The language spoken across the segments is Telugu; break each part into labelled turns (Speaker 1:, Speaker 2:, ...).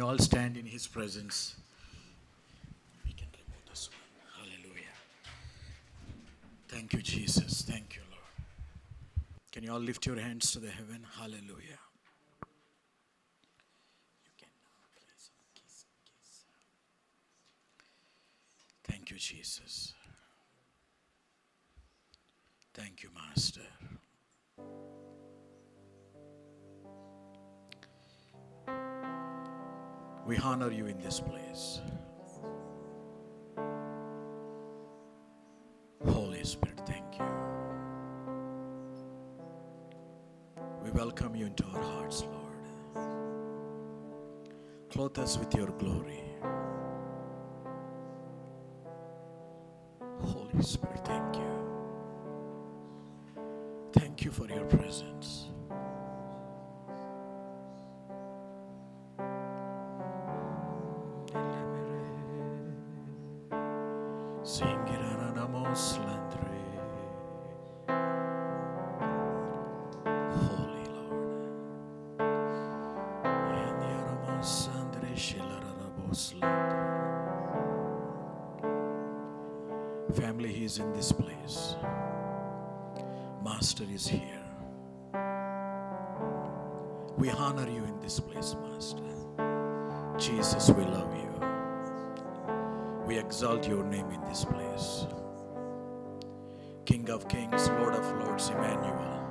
Speaker 1: all stand in His presence? We can remove this one. Hallelujah. Thank you, Jesus. Thank you, Lord. Can you all lift your hands to the heaven? Hallelujah. You can please kiss. Thank you, Jesus. Thank you, Master. We honor you in this place. Holy Spirit, thank you. We welcome you into our hearts, Lord. Clothe us with your glory. Holy Spirit, thank you. Thank you for your presence. Holy Lord. Family, He is in this place. Master is here. We honor you in this place, Master. Jesus, we love you. We exalt your name in this place. King of Kings, Lord of Lords, Emmanuel,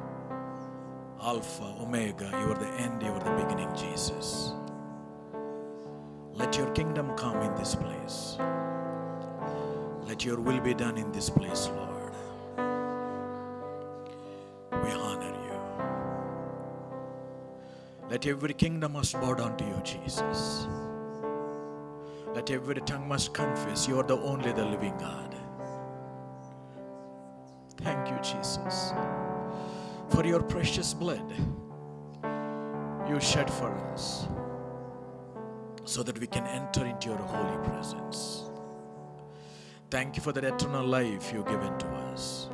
Speaker 1: Alpha, Omega, you are the end, you are the beginning, Jesus. Let your kingdom come in this place. Let your will be done in this place, Lord. We honor you. Let every kingdom must bow down to you, Jesus. Let every tongue must confess you are the only the living God. Thank you, Jesus, for your precious blood you shed for us so that we can enter into your holy presence. Thank you for that eternal life you've given to us.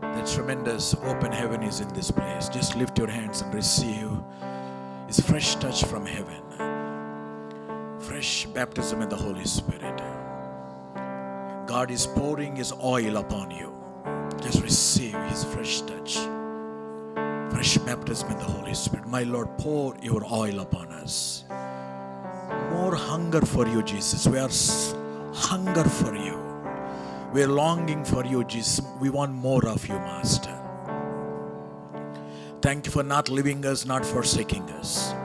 Speaker 1: The tremendous open heaven is in this place. Just lift your hands and receive His fresh touch from heaven. Fresh baptism in the Holy Spirit. God is pouring His oil upon you. Just receive His fresh touch. Fresh baptism in the Holy Spirit. My Lord, pour your oil upon us. More hunger for you, Jesus. We are hunger for you. We are longing for you, Jesus. We want more of you, Master. Thank you for not leaving us, not forsaking us.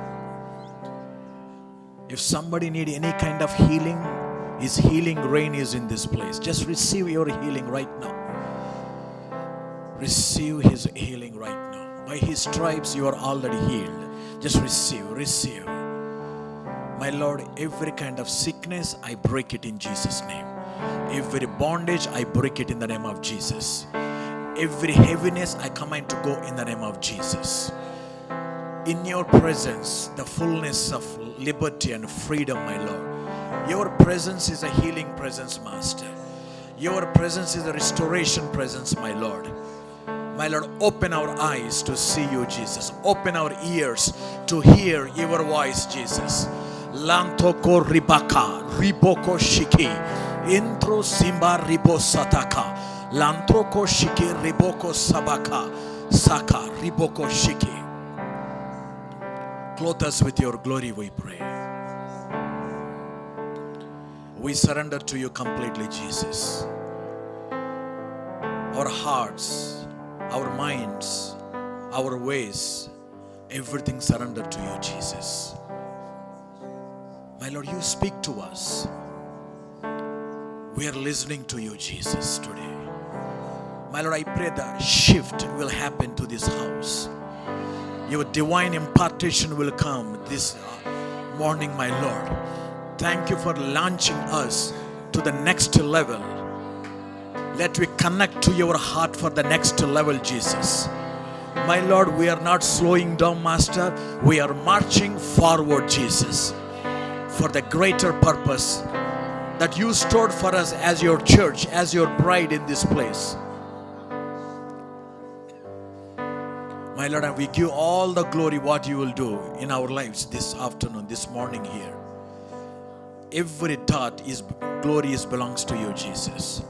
Speaker 1: If somebody needs any kind of healing, His healing rain is in this place. Just receive your healing right now. Receive His healing right now. By His stripes you are already healed. Just receive. My Lord, every kind of sickness, I break it in Jesus' name. Every bondage, I break it in the name of Jesus. Every heaviness, I command to go in the name of Jesus. In your presence, the fullness of liberty and freedom, my Lord. Your presence is a healing presence, Master. Your presence is a restoration presence, my Lord. My Lord, open our eyes to see you, Jesus. Open our ears to hear your voice, Jesus. Lantoko ribaka, riboko shiki, intro simba ribosataka, lantroko shiki, riboko sabaka, saka, riboko shiki. Clothe us with your glory, we pray. We surrender to you completely, Jesus. Our hearts, our minds, our ways, everything surrendered to you, Jesus. My Lord, you speak to us. We are listening to you, Jesus, today. My Lord, I pray that shift will happen to this house. Your divine impartation will come. This morning, my Lord. Thank you for launching us to the next level. Let we connect to your heart for the next level, Jesus. My Lord, we are not slowing down, Master. We are marching forward, Jesus, for the greater purpose that you stored for us as your church, as your bride in this place. My Lord, and we give all the glory what you will do in our lives this afternoon, this morning here. Every dot is glory belongs to you, Jesus.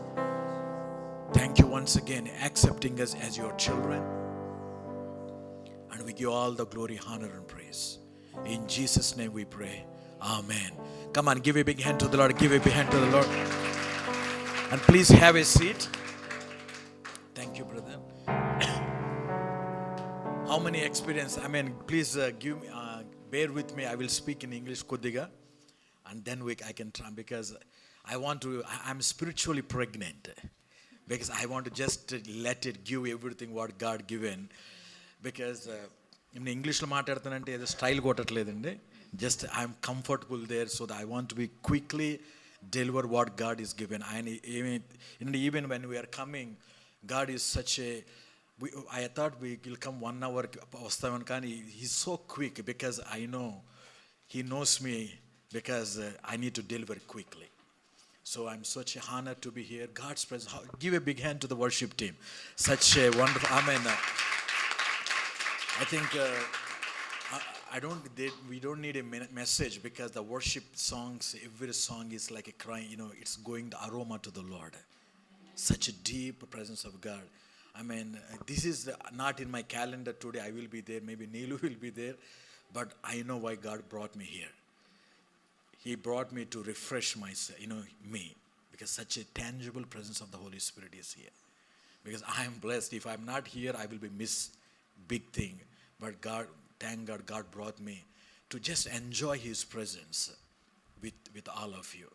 Speaker 1: Thank you once again accepting us as your children. And we give all the glory, honor and praise. In Jesus' name we pray. Amen. Come on, give a big hand to the Lord. Give a big hand to the Lord. And please have a seat. Thank you, brother. How many experience? I mean, please give me, bear with me. I will speak in English, Kodiga, and then I can try, because I'm spiritually pregnant, because I want to just let it give everything what God given. Because in English lo maatladutannante edo style kotatledandi, just I'm comfortable there, so that I want to be quickly deliver what God is given. And even when we are coming, God is such a, I thought we will come 1 hour vastavan, kani he's so quick, because I know he knows me, because I need to deliver quickly. So I'm such a honor to be here. God's presence. Give a big hand to the worship team. Such a wonderful, amen. I think we don't need a message, because the worship songs, every song is like a cry, it's going the aroma to the Lord. Such a deep presence of God. I mean, this is not in my calendar today. I will be there. Maybe Neelu will be there. But I know why God brought me here. He brought me to refresh myself, me. Because such a tangible presence of the Holy Spirit is here. Because I am blessed. If I'm not here, I will be miss big thing. But God, thank God, God brought me to just enjoy His presence with all of you.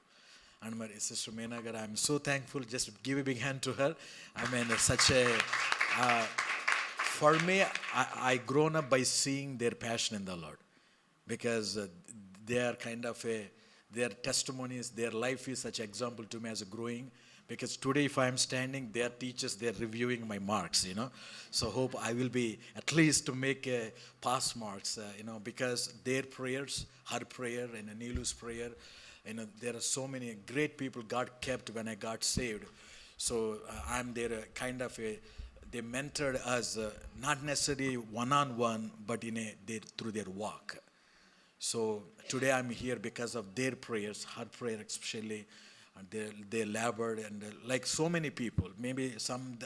Speaker 1: And my sister Meena Garu, I'm so thankful. Just give a big hand to her. I mean, such a, for me, I grown up by seeing their passion in the Lord. Because they are kind of their testimonies, their life is such an example to me as a growing. Because today if I am standing, their teachers, they are reviewing my marks, So hope I will be at least to make pass marks, because their prayers, her prayer and Neelu's prayer, there are so many great people God kept when I got saved. So I'm there kind of they mentored us, not necessarily one-on-one, but through their walk. So today I'm here because of their prayers, her prayer especially, and they labored, and like so many people, maybe some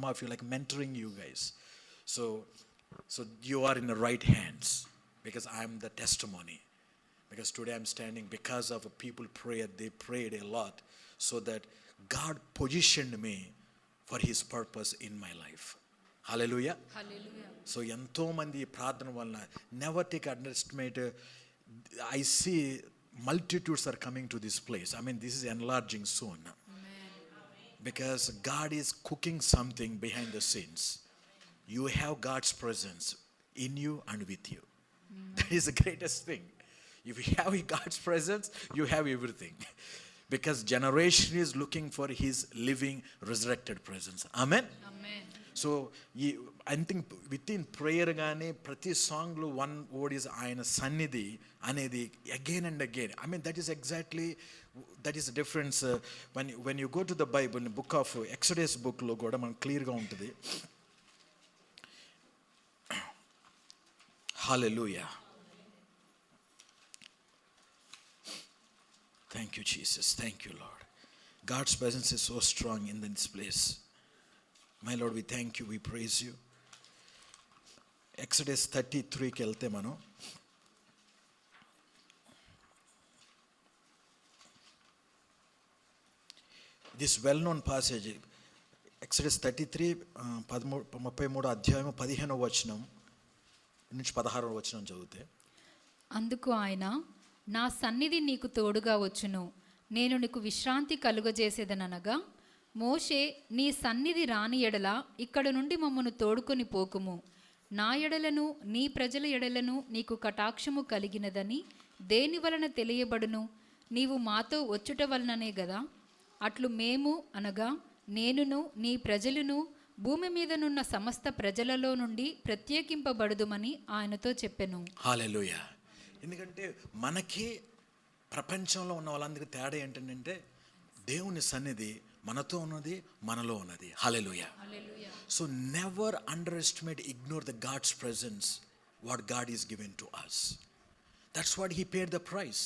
Speaker 1: of you like mentoring you guys. So you are in the right hands, because I'm the testimony. Because today I'm standing because of people prayed. They prayed a lot, so that God positioned me for His purpose in my life. Hallelujah. Hallelujah. So ఎంతో మంది ప్రార్థన వలన, never take underestimate. I see multitudes are coming to this place. I mean, this is enlarging soon. Amen. Because God is cooking something behind the scenes. You have God's presence in you and with you. Amen. That is the greatest thing. If you have God's presence, you have everything. Because generation is looking for His living, resurrected presence. Amen? Amen. So, I think within prayer gaane, prati song lo one word is ayana sannidhi anedi, again and again. I mean, that is the difference. When you go to the Bible, in the book of Exodus book lo kuda man clear ga untadi. Hallelujah. Thank you, Jesus. Thank you, Lord. God's presence is so strong in this place. My Lord, we thank you. We praise you. Exodus 33 ki velte mano. This well-known passage, Exodus 33, 33 అధ్యాయం 15వ వచనం నుంచి 16వ వచనం చదివితే,
Speaker 2: అందుకు ఆయన, నా సన్నిధి నీకు తోడుగా వచ్చును, నేను నీకు విశ్రాంతి కలుగజేసేదనగా, మోషే, నీ సన్నిధి రాని ఎడల ఇక్కడ నుండి మమ్మను తోడుకొని పోకుము, నా ఎడలను నీ ప్రజల ఎడలను నీకు కటాక్షము కలిగినదని దేని వలన తెలియబడును? నీవు మాతో వచ్చుట వలననే గదా. అట్లు మేము అనగా నేనును నీ ప్రజలను భూమి మీదనున్న సమస్త ప్రజలలో నుండి ప్రత్యేకింపబడుదుమని ఆయనతో చెప్పెను.
Speaker 1: హల్లెలూయా. ఎందుకంటే మనకి ప్రపంచంలో ఉన్న వాళ్ళందరికీ తేడా ఏంటంటే దేవుని సన్నిధి మనతో ఉన్నది, మనలో ఉన్నది. Hallelujah. So never underestimate, ignore the God's presence, what God is given to us. That's what he paid the price.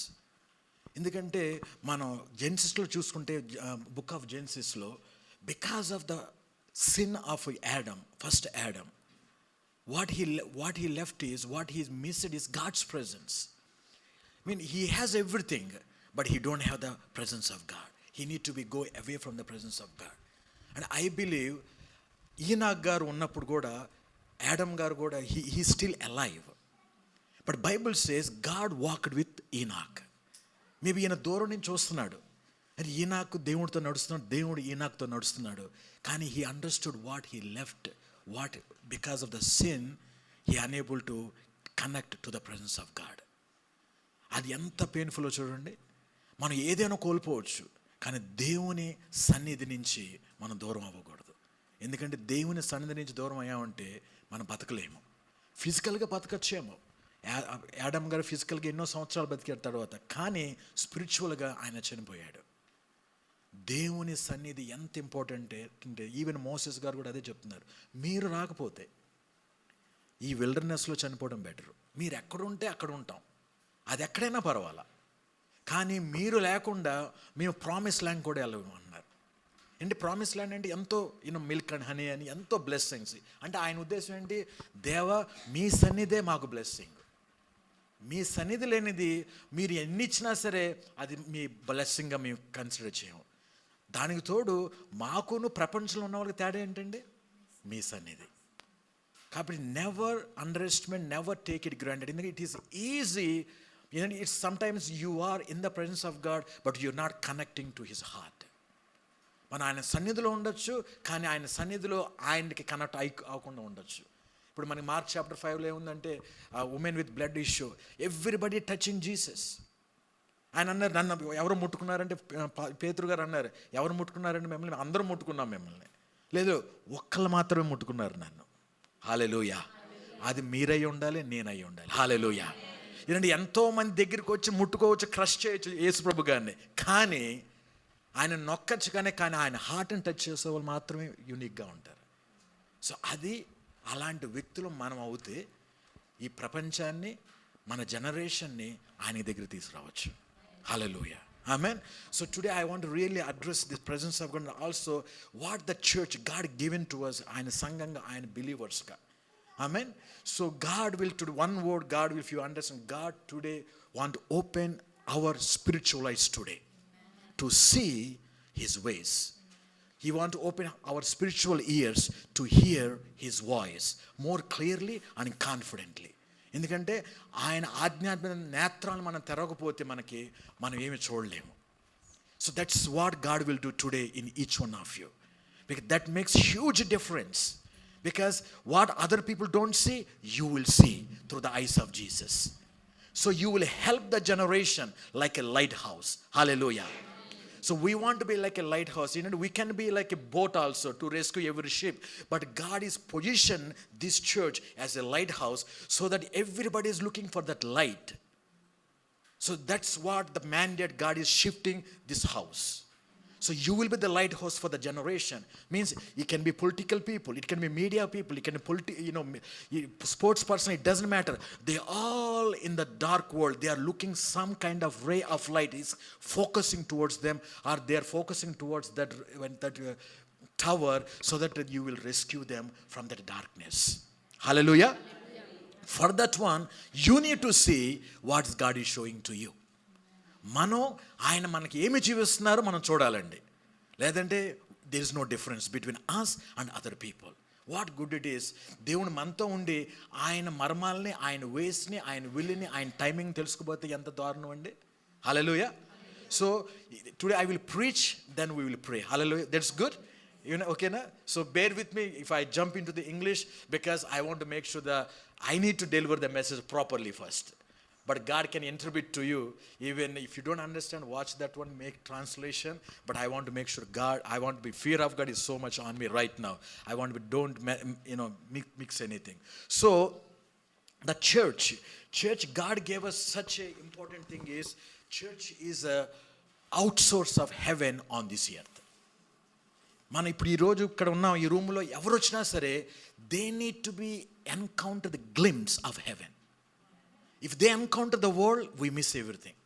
Speaker 1: ఎందుకంటే మనం జెన్సిస్లో చూసుకుంటే, బుక్ ఆఫ్ జెన్సిస్లో, because of the sin of Adam, first Adam, what he left is, what he missed is God's presence. I mean, he has everything, but he don't have the presence of God. He need to be go away from the presence of God. And I believe ఈనాక్ గారు ఉన్నప్పుడు కూడా, యాడమ్ గారు కూడా, he still alive. But Bible says God walked with Enoch. Maybe ఈయన దూరం నుంచి చూస్తున్నాడు, అది ఈనాకు దేవుడితో నడుస్తున్నాడు, దేవుడు ఈనాక్తో నడుస్తున్నాడు. కానీ he understood what he left, what because of the sin he unable to connect to the presence of God. అది ఎంత పెయిన్ఫుల్లో చూడండి. మనం ఏదైనా కోల్పోవచ్చు, కానీ దేవుని సన్నిధి నుంచి మనం దూరం అవ్వకూడదు. ఎందుకంటే దేవుని సన్నిధి నుంచి దూరం అయ్యామంటే మనం బతకలేము. ఫిజికల్గా బతకచ్చేమో. యాడమ్ గారు ఫిజికల్గా ఎన్నో సంవత్సరాలు బతికారు తర్వాత, కానీ స్పిరిచువల్గా ఆయన చనిపోయాడు. దేవుని సన్నిధి ఎంత ఇంపార్టెంట్ అంటే, ఈవెన్ మోసెస్ గారు కూడా అదే చెప్తున్నారు, మీరు రాకపోతే ఈ విల్డర్నెస్లో చనిపోవడం బెటర్. మీరు ఎక్కడుంటే అక్కడ ఉంటాం, అది ఎక్కడైనా పర్వాలా, కానీ మీరు లేకుండా మేము ప్రామిస్ ల్యాండ్ కూడా వెళ్ళము అన్నారు. ఏంటి ప్రామిస్ ల్యాండ్ అంటే? ఎంతో మిల్క్ అండ్ హనీ అని ఎంతో బ్లెస్సింగ్స్. అంటే ఆయన ఉద్దేశం ఏంటి? దేవా, మీ సన్నిధే మాకు బ్లెస్సింగ్. మీ సన్నిధి లేనిది మీరు ఎన్ని ఇచ్చినా సరే అది మీ బ్లెస్సింగ్గా మేము కన్సిడర్ చేయము. దానికి తోడు మాకును ప్రపంచంలో ఉన్న వాళ్ళకి తేడా ఏంటండి? మీ సన్నిధి. కాబట్టి never underestimate, never take it granted. ఎందుకంటే it is easy, it's sometimes you are in the presence of God but you are not connecting to his heart. మనం ఆయన సన్నిధిలో ఉండొచ్చు, కానీ ఆయన సన్నిధిలో ఆయనకి కనెక్ట్ అవ్వకుండా ఉండొచ్చు. ఇప్పుడు మనకి మార్క్ చాప్టర్ 5లో ఏముందంటే, women with blood issue, everybody touching Jesus. ఆయన అన్నారు, నన్ను ఎవరు ముట్టుకున్నారంటే, పేతురు గారు అన్నారు, ఎవరు ముట్టుకున్నారంటే మిమ్మల్ని? అందరూ ముట్టుకున్నాం మిమ్మల్ని. లేదు, ఒక్కళ్ళు మాత్రమే ముట్టుకున్నారు నన్ను. హల్లెలూయా. అది మీరై ఉండాలి, నేనై ఉండాలి. హల్లెలూయా. ఎందుకంటే ఎంతోమంది దగ్గరికి వచ్చి ముట్టుకోవచ్చు, క్రష్ చేయొచ్చు యేసుప్రభు గారిని, కానీ ఆయన నొక్కచ్చు, కానీ ఆయన హార్ట్ని టచ్ చేసే వాళ్ళు మాత్రమే యూనిక్గా ఉంటారు. సో అది అలాంటి వ్యక్తులు మనం అవుతే ఈ ప్రపంచాన్ని, మన జనరేషన్ని ఆయన దగ్గర తీసుకురావచ్చు. హల్లెలూయా. Amen. So today I want to really address the presence of God and also what the church God given to us, ఆయన సంఘంగా, ఆయన బిలీవర్స్గా. Amen. So God will, to one word, God will, if you understand, God today want to open our spiritual eyes today to see his ways. He want to open our spiritual ears to hear his voice more clearly and confidently. ఎందుకంటే ఆయన ఆధ్యాత్మిక నేత్రాలను మనం తెరవకపోతే మనం ఏమి చూడలేము. So that's what God will do today in each one of you, because that makes huge difference. Because what other people don't see, you will see through the eyes of Jesus. So you will help the generation like a lighthouse. Hallelujah. So we want to be like a lighthouse. We can be like a boat also to rescue every ship. But God is positioned this church as a lighthouse so that everybody is looking for that light. So that's what the mandate. God is shifting this house. So you will be the lighthouse for the generation. Means it can be political people, it can be media people, it can be sports person, it doesn't matter. They all in the dark world, they are looking some kind of ray of light is focusing towards them, or they are focusing towards that tower, so that you will rescue them from that darkness. Hallelujah. For that one, you need to see what God is showing to you. మనం ఆయన మనకి ఏమి చూపిస్తున్నారో మనం చూడాలండి. లేదంటే there is no difference between us and other people. What good it is, దేవుడు మనతో ఉండి ఆయన మర్మాలని, ఆయన వేస్ని, ఆయన విల్ని, ఆయన టైమింగ్ తెలుసుకోపోతే ఎంత దారుణం అండి. Hallelujah. So today I will preach, then we will pray. Hallelujah. That's good. Okay, so bear with me if I jump into the English, because I want to make sure that I need to deliver the message properly first. But God can interpret to you. Even if you don't understand, watch that one, make translation. But I want to make sure I want to be, fear of God is so much on me right now. I want to be, don't mix anything. So the church, God gave us such a important thing is, church is a outsource of heaven on this earth. మనం ఇప్పుడు ఈరోజు ఇక్కడ ఉన్నాం, ఈ రూమ్లో ఎవరు వచ్చినా సరే, they need to be encounter the glimpse of heaven. If they encounter the world, we miss everything.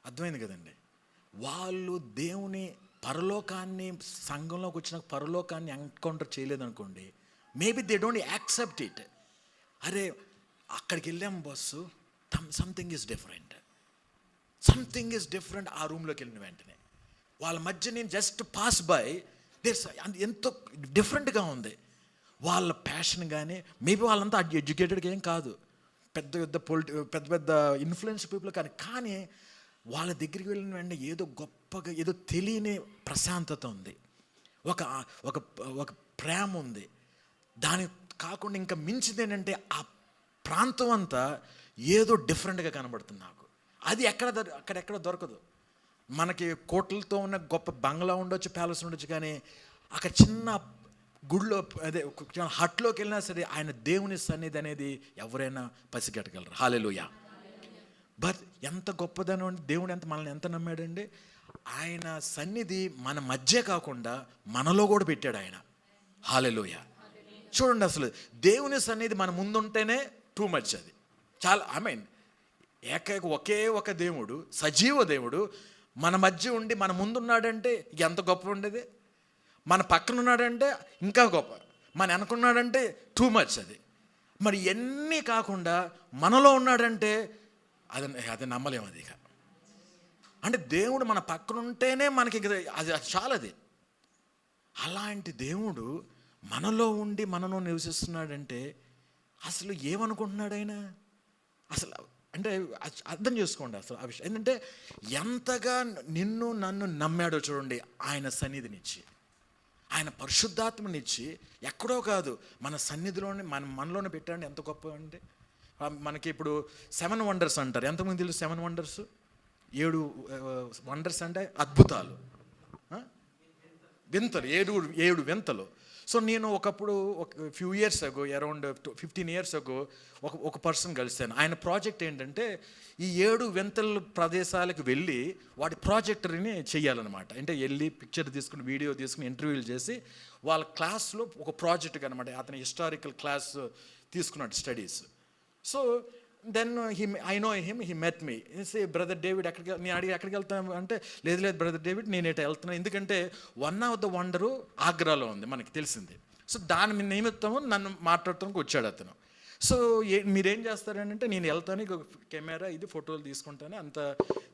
Speaker 1: అర్థమైంది కదండి? వాళ్ళు దేవుని పరలోకాన్ని, సంఘంలోకి వచ్చిన పరలోకాన్ని ఎన్కౌంటర్ చేయలేదనుకోండి, maybe they don't accept it. అరే అక్కడికి వెళ్ళాం బస్సు, సంథింగ్ ఈజ్ డిఫరెంట్. ఆ రూమ్లోకి వెళ్ళిన వెంటనే వాళ్ళ మధ్య నేను జస్ట్ పాస్ బై, ఎంతో డిఫరెంట్గా ఉంది వాళ్ళ ప్యాషన్. కానీ మేబీ వాళ్ళంతా ఎడ్యుకేటెడ్గా ఏం కాదు, పెద్ద ఇన్ఫ్లుయెన్స్ పీపుల్ కానీ వాళ్ళ దగ్గరికి వెళ్ళిన వెంటనే ఏదో గొప్పగా, ఏదో తెలియని ప్రశాంతత ఉంది, ఒక ప్రేమ ఉంది. దాని కాకుండా ఇంకా మించింది ఏంటంటే, ఆ ప్రాంతం అంతా ఏదో డిఫరెంట్గా కనబడుతుంది నాకు. అది అక్కడెక్కడ దొరకదు. మనకి కోట్లతో ఉన్న గొప్ప బంగ్లా ఉండొచ్చు, ప్యాలెస్ ఉండొచ్చు, కానీ అక్కడ చిన్న గుడిలో, అదే హట్లోకి వెళ్ళినా సరే ఆయన దేవుని సన్నిధి అనేది ఎవరైనా పసిగట్టగలరు. హల్లెలూయా. బట్ ఎంత గొప్పదనం అంటే, దేవుడు మనల్ని ఎంత నమ్మాడండి, ఆయన సన్నిధి మన మధ్య కాకుండా మనలో కూడా పెట్టాడు ఆయన. హల్లెలూయా. చూడండి, అసలు దేవుని సన్నిధి మన ముందుంటేనే టూ మచ్. అది చాలా, ఒకే ఒక దేవుడు, సజీవ దేవుడు మన మధ్య ఉండి మన ముందున్నాడంటే ఎంత గొప్ప ఉండేది. మన పక్కన ఉన్నాడంటే ఇంకా గొప్ప, మన వెనకున్నాడంటే టూ మచ్. అది మరి ఎన్ని కాకుండా మనలో ఉన్నాడంటే అది నమ్మలేము. అది అంటే దేవుడు మన పక్కన ఉంటేనే మనకి అది చాలది. అలాంటి దేవుడు మనలో ఉండి మనలో నివసిస్తున్నాడంటే అసలు ఏమనుకుంటున్నాడు ఆయన? అసలు అంటే అర్థం చేసుకోండి అసలు ఆ విషయం ఏంటంటే, ఎంతగా నన్ను నమ్మాడో చూడండి. ఆయన సన్నిధినిచ్చి, ఆయన పరిశుద్ధాత్మనిచ్చి, ఎక్కడో కాదు మన సన్నిధిలోనే మనలోనే పెట్టాడు. ఎంత గొప్ప అంటే, మనకి ఇప్పుడు 7 వండర్స్ అంటారు. ఎంతమంది తెలుసు 7 వండర్స్? 7 వండర్స్ అంటే అద్భుతాలు, వింతలు, 7 వింతలు. సో నేను ఒకప్పుడు ఒక few years ago, around 15 years అగో ఒక పర్సన్ కలిశాను. ఆయన ప్రాజెక్ట్ ఏంటంటే, ఈ 7 వింతల ప్రదేశాలకు వెళ్ళి వాటి ప్రాజెక్టరీని చెయ్యాలన్నమాట. అంటే వెళ్ళి పిక్చర్ తీసుకుని, వీడియో తీసుకుని, ఇంటర్వ్యూలు చేసి వాళ్ళ క్లాస్లో ఒక ప్రాజెక్ట్ అనమాట. అతని హిస్టారికల్ క్లాస్ తీసుకున్నాడు, studies. So then I know him, he met me. Say brother David నేను అడిగి ఎక్కడికి వెళ్తాను అంటే, లేదు బ్రదర్ డేవిడ్ నేను ఎటు వెళ్తున్నాను, ఎందుకంటే వన్ ఆఫ్ ద వండరు ఆగ్రాలో ఉంది, మనకి తెలిసింది. సో దాని నిమిత్తము నన్ను మాట్లాడటానికి వచ్చాడు అతను. సో మీరేం చేస్తారంటే, నేను వెళ్తాను, కెమెరా ఇది ఫోటోలు తీసుకుంటాను, అంత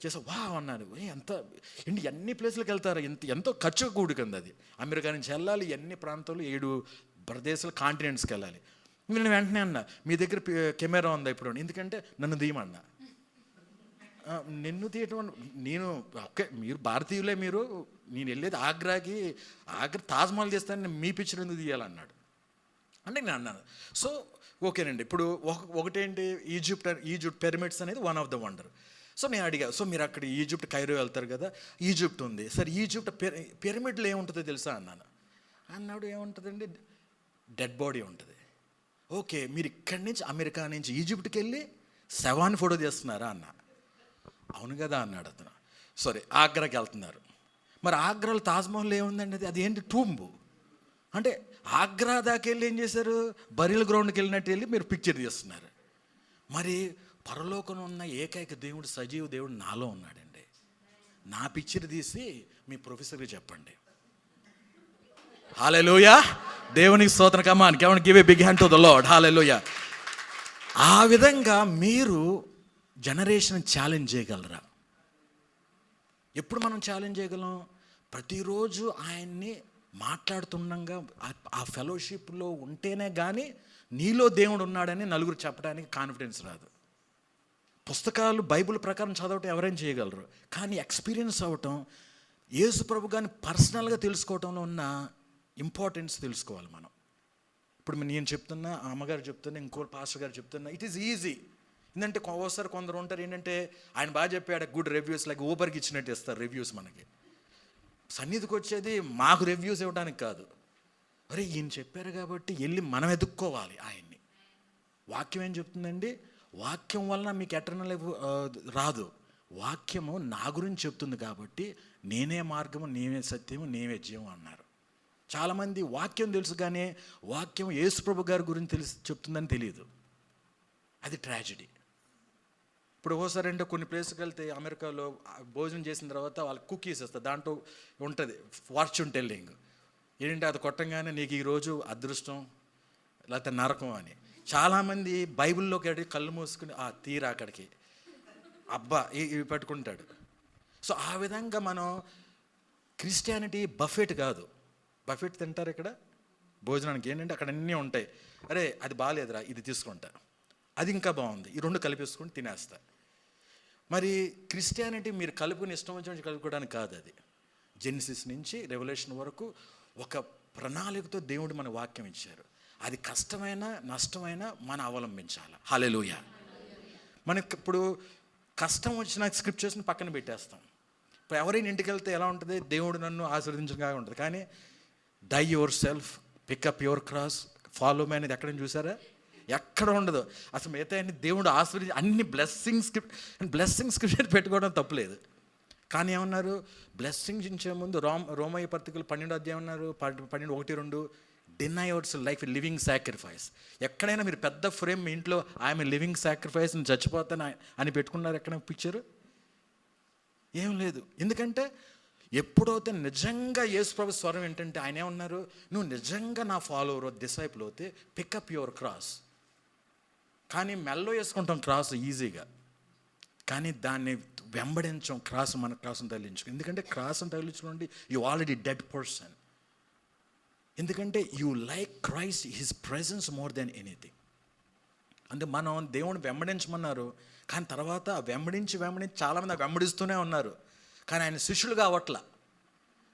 Speaker 1: చేసా. వా అన్నారు, ఏంటి అన్ని ప్లేసులకు వెళ్తారు, ఎంతో ఖర్చు కూడుకుంది అది. అమెరికా నుంచి వెళ్ళాలి, ఎన్ని ప్రాంతాలు, 7 ప్రదేశాలు, కాంటినెంట్స్కి వెళ్ళాలి. నేను వెంటనే అన్నా, మీ దగ్గర కెమెరా ఉందా ఇప్పుడు? ఎందుకంటే నన్ను తీయమన్నా. నిన్ను తీయటం, నేను ఓకే మీరు భారతీయులే, నేను వెళ్ళేది ఆగ్రాకి, తాజ్మహల్ తీస్తాను, మీ పిక్చర్ ఎందుకు తీయాలన్నాడు. అంటే నేను అన్నాను, సో ఓకేనండి. ఇప్పుడు ఒకటేంటి, ఈజిప్ట్ పిరమిడ్స్ అనేది one of the wonder. So నేను అడిగా, సో మీరు అక్కడ ఈజిప్ట్, కైరో వెళ్తారు కదా, ఈజిప్ట్ ఉంది సార్, ఈజిప్ట్ పిరమిడ్లో ఏముంటుందో తెలుసా అన్నాను. అన్నాడు, ఏముంటుందండి, డెడ్ బాడీ ఉంటుంది. ఓకే, మీరు ఇక్కడి నుంచి అమెరికా నుంచి ఈజిప్ట్కి వెళ్ళి శవాన్ని ఫోటో తీస్తున్నారా అన్న. అవును కదా అన్నాడు అతను. సరే, ఆగ్రాకి వెళ్తున్నారు. మరి ఆగ్రాలో తాజ్మహల్ ఏముందండి, అది ఏంటి, టూంబు. అంటే ఆగ్రా దాకా వెళ్ళి ఏం చేశారు, బరీల్ గ్రౌండ్కి వెళ్ళినట్టు వెళ్ళి మీరు పిక్చర్ తీస్తున్నారు. మరి పరలోకంలో ఉన్న ఏకైక దేవుడు, సజీవ దేవుడు నాలో ఉన్నాడండి. నా పిక్చర్ తీసి మీ ప్రొఫెసర్కి చెప్పండి. హల్లెలూయా. దేవునికి స్తోత్రం. Come on, give a big hand to the Lord. Hallelujah. ఆ విధంగా మీరు జనరేషన్ ఛాలెంజ్ చేయగలరా? ఎప్పుడు మనం ఛాలెంజ్ చేయగలం? ప్రతిరోజు ఆయన్ని మాట్లాడుతుండగా, ఆ ఫెలోషిప్లో ఉంటేనే కానీ నీలో దేవుడు ఉన్నాడని నలుగురు చెప్పడానికి కాన్ఫిడెన్స్ రాదు. పుస్తకాలు బైబిల్ ప్రకారం చదవటం ఎవరైనా చేయగలరు, కానీ ఎక్స్పీరియన్స్ అవ్వటం, యేసు ప్రభు గారిని పర్సనల్గా తెలుసుకోవటంలో ఉన్న ఇంపార్టెన్స్ తెలుసుకోవాలి మనం. ఇప్పుడు నేను చెప్తున్నా, అమ్మగారు చెప్తున్నా, ఇంకో పాస్టర్ గారు చెప్తున్నా, ఇట్ ఈస్ ఈజీ. ఎందుకంటే ఒకసారి కొందరు ఉంటారు ఏంటంటే ఆయన బాగా చెప్పాడు గుడ్ రివ్యూస్, లైక్ ఊబర్కి ఇచ్చినట్టు ఇస్తారు రివ్యూస్. మనకి సన్నిధికి వచ్చేది మాకు రివ్యూస్ ఇవ్వడానికి కాదు. అరే ఈయన చెప్పారు కాబట్టి వెళ్ళి మనం ఎదుక్కోవాలి ఆయన్ని. వాక్యం ఏం చెప్తుందండి? వాక్యం వలన మీకు ఎటర్నల్ లైఫ్ రాదు. వాక్యము నా గురించి చెప్తుంది కాబట్టి నేనే మార్గము, నేనే సత్యము, నేనే జీవం అన్నారు. చాలామంది వాక్యం తెలుసు కానీ వాక్యం యేసుప్రభు గారి గురించి చెప్తుందని తెలియదు. అది ట్రాజడీ. ఇప్పుడు ఓసారి అంటే కొన్ని ప్లేస్కి వెళ్తే అమెరికాలో భోజనం చేసిన తర్వాత వాళ్ళకి కుకీస్ ఇస్తారు, దాంట్లో ఉంటుంది ఫార్చ్యూన్ టెల్లింగ్. ఏంటంటే అది కొట్టంగానే నీకు ఈరోజు అదృష్టం లేకపోతే నరకం అని. చాలామంది బైబిల్లోకి వెళ్ళి కళ్ళు మూసుకుని తీరా అక్కడికి అబ్బా ఇవి పెట్టుకుంటాడు. సో ఆ విధంగా మనం క్రిస్టియానిటీ బఫెట్ కాదు. బఫెట్ తింటారు ఇక్కడ భోజనానికి ఏంటంటే అక్కడ అన్నీ ఉంటాయి. అరే అది బాగాలేదురా ఇది తీసుకుంటా, అది ఇంకా బాగుంది, ఈ రెండు కలిపేసుకుని తినేస్తా. మరి క్రిస్టియానిటీ మీరు కలుపుకుని ఇష్టం వచ్చినట్టు కలుపుకోవడానికి కాదు. అది జెనిసిస్ నుంచి రెవల్యూషన్ వరకు ఒక ప్రణాళికతో దేవుడు మన వాక్యం ఇచ్చారు. అది కష్టమైన నష్టమైన మనం అవలంబించాలి. హల్లెలూయా. మనకి ఇప్పుడు కష్టం వచ్చిన స్క్రిప్చర్స్ని పక్కన పెట్టేస్తాం. ఇప్పుడు ఎవరైనా ఇంటికి వెళ్తే ఎలా ఉంటుంది? దేవుడు నన్ను ఆశీర్వదించగా ఉంటుంది. కానీ die yourself, pick up your cross, follow me అనేది ఎక్కడైనా చూసారా? ఎక్కడ ఉండదు. అసలు మిగతా అన్ని దేవుడు ఆశీర్వదించి అన్ని బ్లెస్సింగ్ స్క్రిప్చర్ పెట్టుకోవడం తప్పులేదు. కానీ ఏమన్నారు? బ్లెస్సింగ్స్ ఇచ్చే ముందు రోమయ్య పత్రికలు 12వ అధ్యాయం అన్నారు, 12:1-2 deny yours life living sacrifice. ఎక్కడైనా మీరు పెద్ద ఫ్రేమ్ మీ ఇంట్లో ఐఎమ్ లివింగ్ సాక్రిఫైస్ అని చచ్చిపోతాను అని పెట్టుకున్నారు ఎక్కడైనా పిక్చరు? ఏం లేదు. ఎందుకంటే ఎప్పుడైతే నిజంగా యేసుప్రభు స్వరం ఏంటంటే ఆయన ఏమన్నారు? నువ్వు నిజంగా నా ఫాలోవర్ డిసైపుల్ అవుతే పికప్ యువర్ క్రాస్. కానీ మెల్లో వేసుకుంటాం క్రాస్ ఈజీగా, కానీ దాన్ని వెంబడించం. మన క్రాస్ని తగిలించుకో. ఎందుకంటే క్రాస్ని తగిలించుకోండి యు ఆల్రెడీ డెడ్ పర్సన్. ఎందుకంటే you like Christ his presence more than anything. అంటే మనం దేవుని వెంబడించమన్నారు, కానీ తర్వాత వెంబడించి చాలామంది వెంబడిస్తూనే ఉన్నారు, కానీ ఆయన శిష్యులు కావట్ల.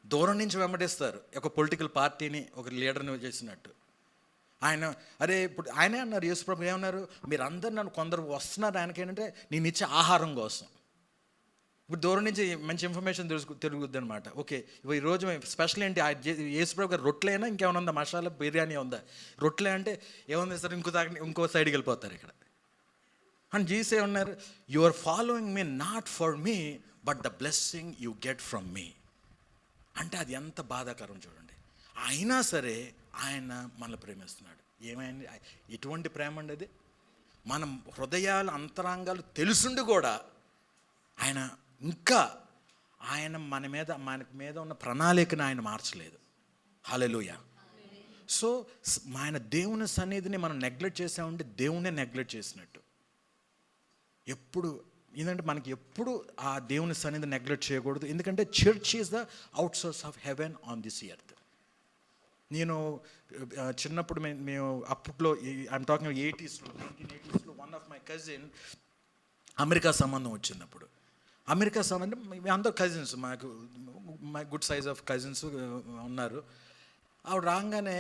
Speaker 1: దూరం నుంచి వెంబడిస్తారు, ఒక పొలిటికల్ పార్టీని ఒక లీడర్ని చేసినట్టు. ఆయన ఇప్పుడు ఆయనే అన్నారు, యేసుప్రభు ఏమన్నారు? మీరు అందరు నన్ను కొందరు వస్తున్నారు ఆయనకి ఏంటంటే నేను ఇచ్చే ఆహారం కోసం. ఇప్పుడు దూరం నుంచి మంచి ఇన్ఫర్మేషన్ తెలుగుద్ది అనమాట. ఓకే ఈరోజు స్పెషల్ ఏంటి? యేసుప్రభు గారు రొట్టెలైనా ఇంకేమైనా ఉందా? మసాలా బిర్యానీ ఉందా? రొట్టెలే అంటే ఏముంది సార్, ఇంకో సైడ్కి వెళ్ళిపోతారు ఇక్కడ. అండ్ జీసస్ ఏమన్నారు? You are following me not for me but the blessing you get from me. అంటే అది ఎంత బాధాకరం చూడండి. అయినా సరే ఆయన మనల్ని ప్రేమిస్తున్నాడు. ఏమైంది? ఎటువంటి ప్రేమ అండి అది? మనం హృదయాలు అంతరంగాలు తెలుసుండి కూడా ఆయన మన మీద ఉన్న ప్రణాళికను ఆయన మార్చలేదు. హల్లెలూయా. సో ఆయన దేవుని సన్నిధిని మనం నెగ్లెక్ట్ చేసామంటే దేవునే నెగ్లెక్ట్ చేసినట్టు. ఎందుకంటే మనకి ఎప్పుడు ఆ దేవుని సన్నిధిని నెగ్లెక్ట్ చేయకూడదు. ఎందుకంటే church is the out source of haven on this earth. నేను చిన్నప్పుడు మేము అప్పట్లో I'm talking 1980s one of my cousin America సంబంధం వచ్చినప్పుడు, అమెరికా సంబంధం మేము అందరూ cousins, my good size of cousins ఉన్నారు. ఆవిడ రాగానే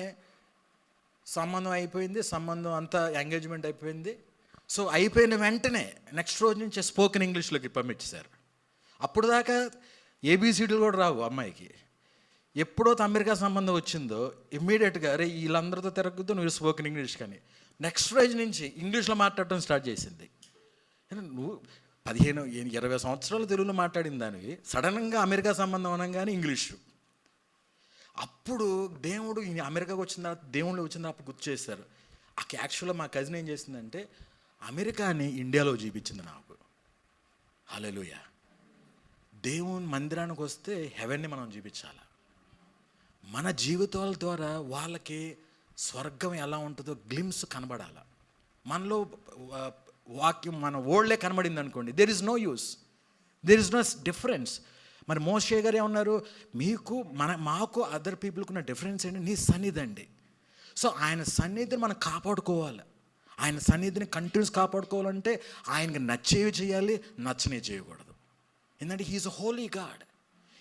Speaker 1: సంబంధం అయిపోయింది, సంబంధం అంతా ఎంగేజ్మెంట్ అయిపోయింది. సో అయిపోయిన వెంటనే నెక్స్ట్ రోజు నుంచి స్పోకెన్ ఇంగ్లీష్లోకి పంపించేశారు. అప్పుడు దాకా ఏబిసిడీలు కూడా రావు అమ్మాయికి. ఎప్పుడైతే అమెరికా సంబంధం వచ్చిందో ఇమ్మీడియట్గా అరే వీళ్ళందరితో తిరగద్దు నువ్వు స్పోకెన్ ఇంగ్లీష్. కానీ నెక్స్ట్ రోజు నుంచి ఇంగ్లీష్లో మాట్లాడటం స్టార్ట్ చేసింది. నువ్వు 15-20 సంవత్సరాలు తెలుగులో మాట్లాడిన దానివి సడన్గా అమెరికా సంబంధం అనగానే ఇంగ్లీషు. అప్పుడు దేవుడు అమెరికాకు వచ్చిన తర్వాత దేవుళ్ళు వచ్చిన అప్పుడు గుర్తు చేశారు. యాక్చువల్గా మా కజిన్ ఏం చేసిందంటే అమెరికాని ఇండియాలో చూపించింది నాకు. హల్లెలూయా. దేవుని మందిరానికి వస్తే హెవెన్ని మనం చూపించాలి. మన జీవితాల ద్వారా వాళ్ళకి స్వర్గం ఎలా ఉంటుందో గ్లిమ్స్ కనబడాలి. మనలో వాక్యం మన ఓల్డే కనబడింది అనుకోండి, there is no use, there is no difference. మరి మోషే గారు ఏమన్నారు? మాకు అదర్ పీపుల్కి ఉన్న డిఫరెన్స్ ఏంటి? నీ సన్నిధి అండి. సో ఆయన సన్నిధిని మనం కాపాడుకోవాలి. ఆయన సన్నిధిని కంటిన్యూస్ కాపాడుకోవాలంటే ఆయనకి నచ్చేవి చేయాలి, నచ్చనివి చేయకూడదు. ఎందుకంటే he is a holy God,